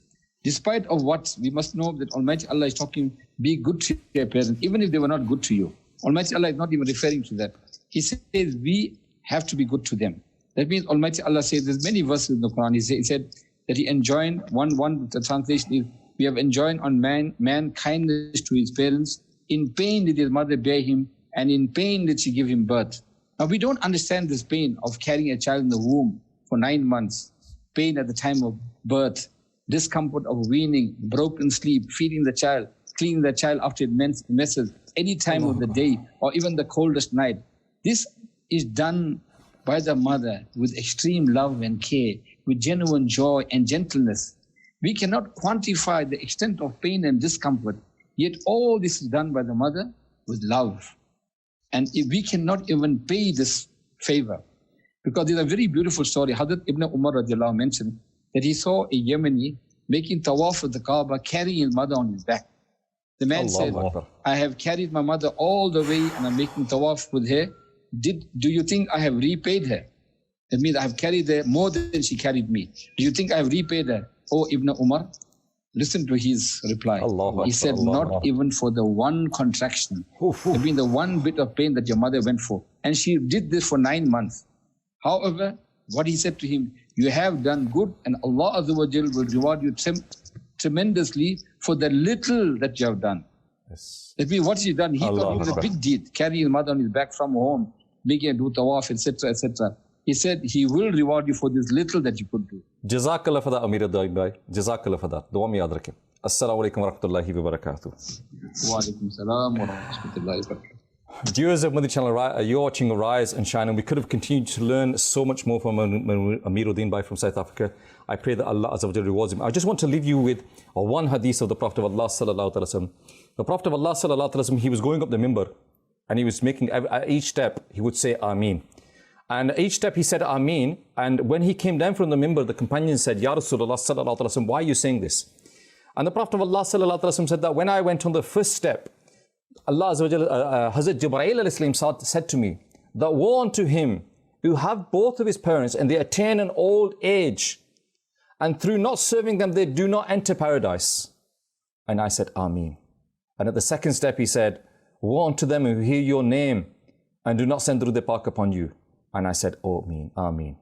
Despite of what, we must know that Almighty Allah is talking, be good to your parents, even if they were not good to you. Almighty Allah is not even referring to that. He says we have to be good to them. That means Almighty Allah says, there's many verses in the Quran. He said that he enjoined, the translation is, we have enjoined on man kindness to his parents. In pain did his mother bear him, and in pain did she give him birth. Now we don't understand this pain of carrying a child in the womb for 9 months, pain at the time of birth, discomfort of weaning, broken sleep, feeding the child, cleaning the child after it messes, any time of the day, or even the coldest night. This is done by the mother with extreme love and care, with genuine joy and gentleness. We cannot quantify the extent of pain and discomfort, yet all this is done by the mother with love. And if we cannot even pay this favor, because there's a very beautiful story. Hazrat Ibn Umar radiallahu mentioned that he saw a Yemeni making tawaf with the Kaaba, carrying his mother on his back. The man said, I have carried my mother all the way and I'm making tawaf with her. Do you think I have repaid her? That means I have carried her more than she carried me. Do you think I have repaid her? Oh, Ibn Umar, listen to his reply. He said, not even for the one contraction. I mean, the one bit of pain that your mother went for. And she did this for 9 months. However, what he said to him, you have done good and Allah Azza wa Jal will reward you tremendously for the little that you have done. Yes. That means what he done, he thought it was a big deed, carrying his mother on his back from home, making her do tawaf, etc., etc. He said, he will reward you for this little that you could do. Jazakallah for that, Amir Daib bhai. Jazakallah for that. Dua mein yaad rakhe. Assalamu alaikum wa rahmatullahi wa barakatuh. Wa alaikum salam wa rahmatullahi wa barakatuh. Viewers of Madani Channel, you're watching Rise and Shine, and we could have continued to learn so much more from Amiruddin Bhai from South Africa. I pray that Allah Azza wa Jalla rewards him. I just want to leave you with one hadith of the Prophet of Allah Sallallahu Alaihi Wasallam. The Prophet of Allah Sallallahu Alaihi Wasallam, he was going up the mimbar, and he was making, at each step, he would say Ameen. And each step he said Ameen, and when he came down from the mimbar, the companions said, Ya Rasulullah Sallallahu Alaihi Wasallam, why are you saying this? And the Prophet of Allah Sallallahu Alaihi Wasallam said that when I went on the first step, Allah Azza wa Jalla, Hazrat Jibreel alayhi salam said to me, that woe unto him who have both of his parents and they attain an old age, and through not serving them they do not enter paradise. And I said, Ameen. And at the second step he said, woe unto them who hear your name and do not send Durud Pak upon you. And I said, Ameen, Ameen.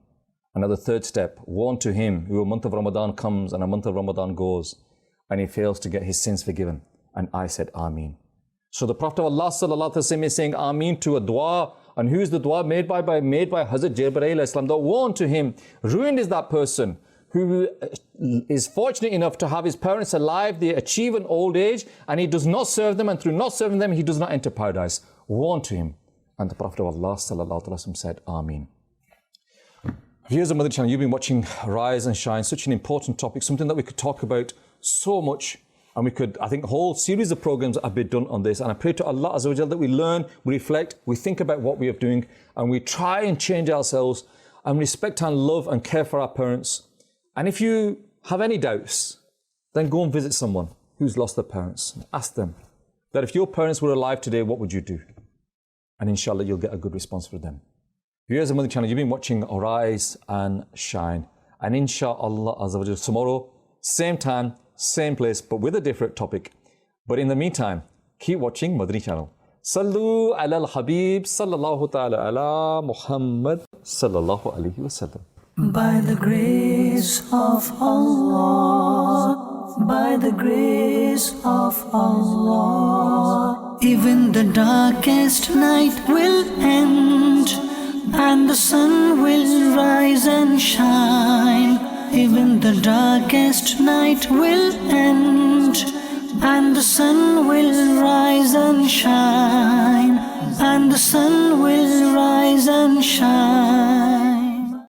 And at the third step, woe unto him who a month of Ramadan comes and a month of Ramadan goes, and he fails to get his sins forgiven. And I said, Ameen. So the Prophet of Allah Sallallahu Alaihi Wasallam is saying Ameen to a dua. And who is the dua made by Hazrat Jibreel Islam? The woe unto him. Ruined is that person who is fortunate enough to have his parents alive, they achieve an old age, and he does not serve them, and through not serving them, he does not enter paradise. Woe unto him. And the Prophet of Allah Sallallahu Alaihi Wasallam said, Ameen. Viewers of Madani Channel, you've been watching Rise and Shine, such an important topic, something that we could talk about so much. And we could, I think, a whole series of programs have been done on this. And I pray to Allah Azza wa Jalla that we learn, we reflect, we think about what we are doing, and we try and change ourselves and respect and love and care for our parents. And if you have any doubts, then go and visit someone who's lost their parents. And ask them that if your parents were alive today, what would you do? And inshallah, you'll get a good response from them. Viewers of Madani Channel, you've been watching Rise and Shine. And inshallah, Azza wa Jalla, tomorrow, same time, same place, but with a different topic. But in the meantime, keep watching Madani Channel. Sallu ala al-Habib sallallahu ta'ala ala Muhammad sallallahu alayhi wa sallam. By the grace of Allah, by the grace of Allah, even the darkest night will end, and the sun will rise and shine. Even the darkest night will end, and the sun will rise and shine, and the sun will rise and shine.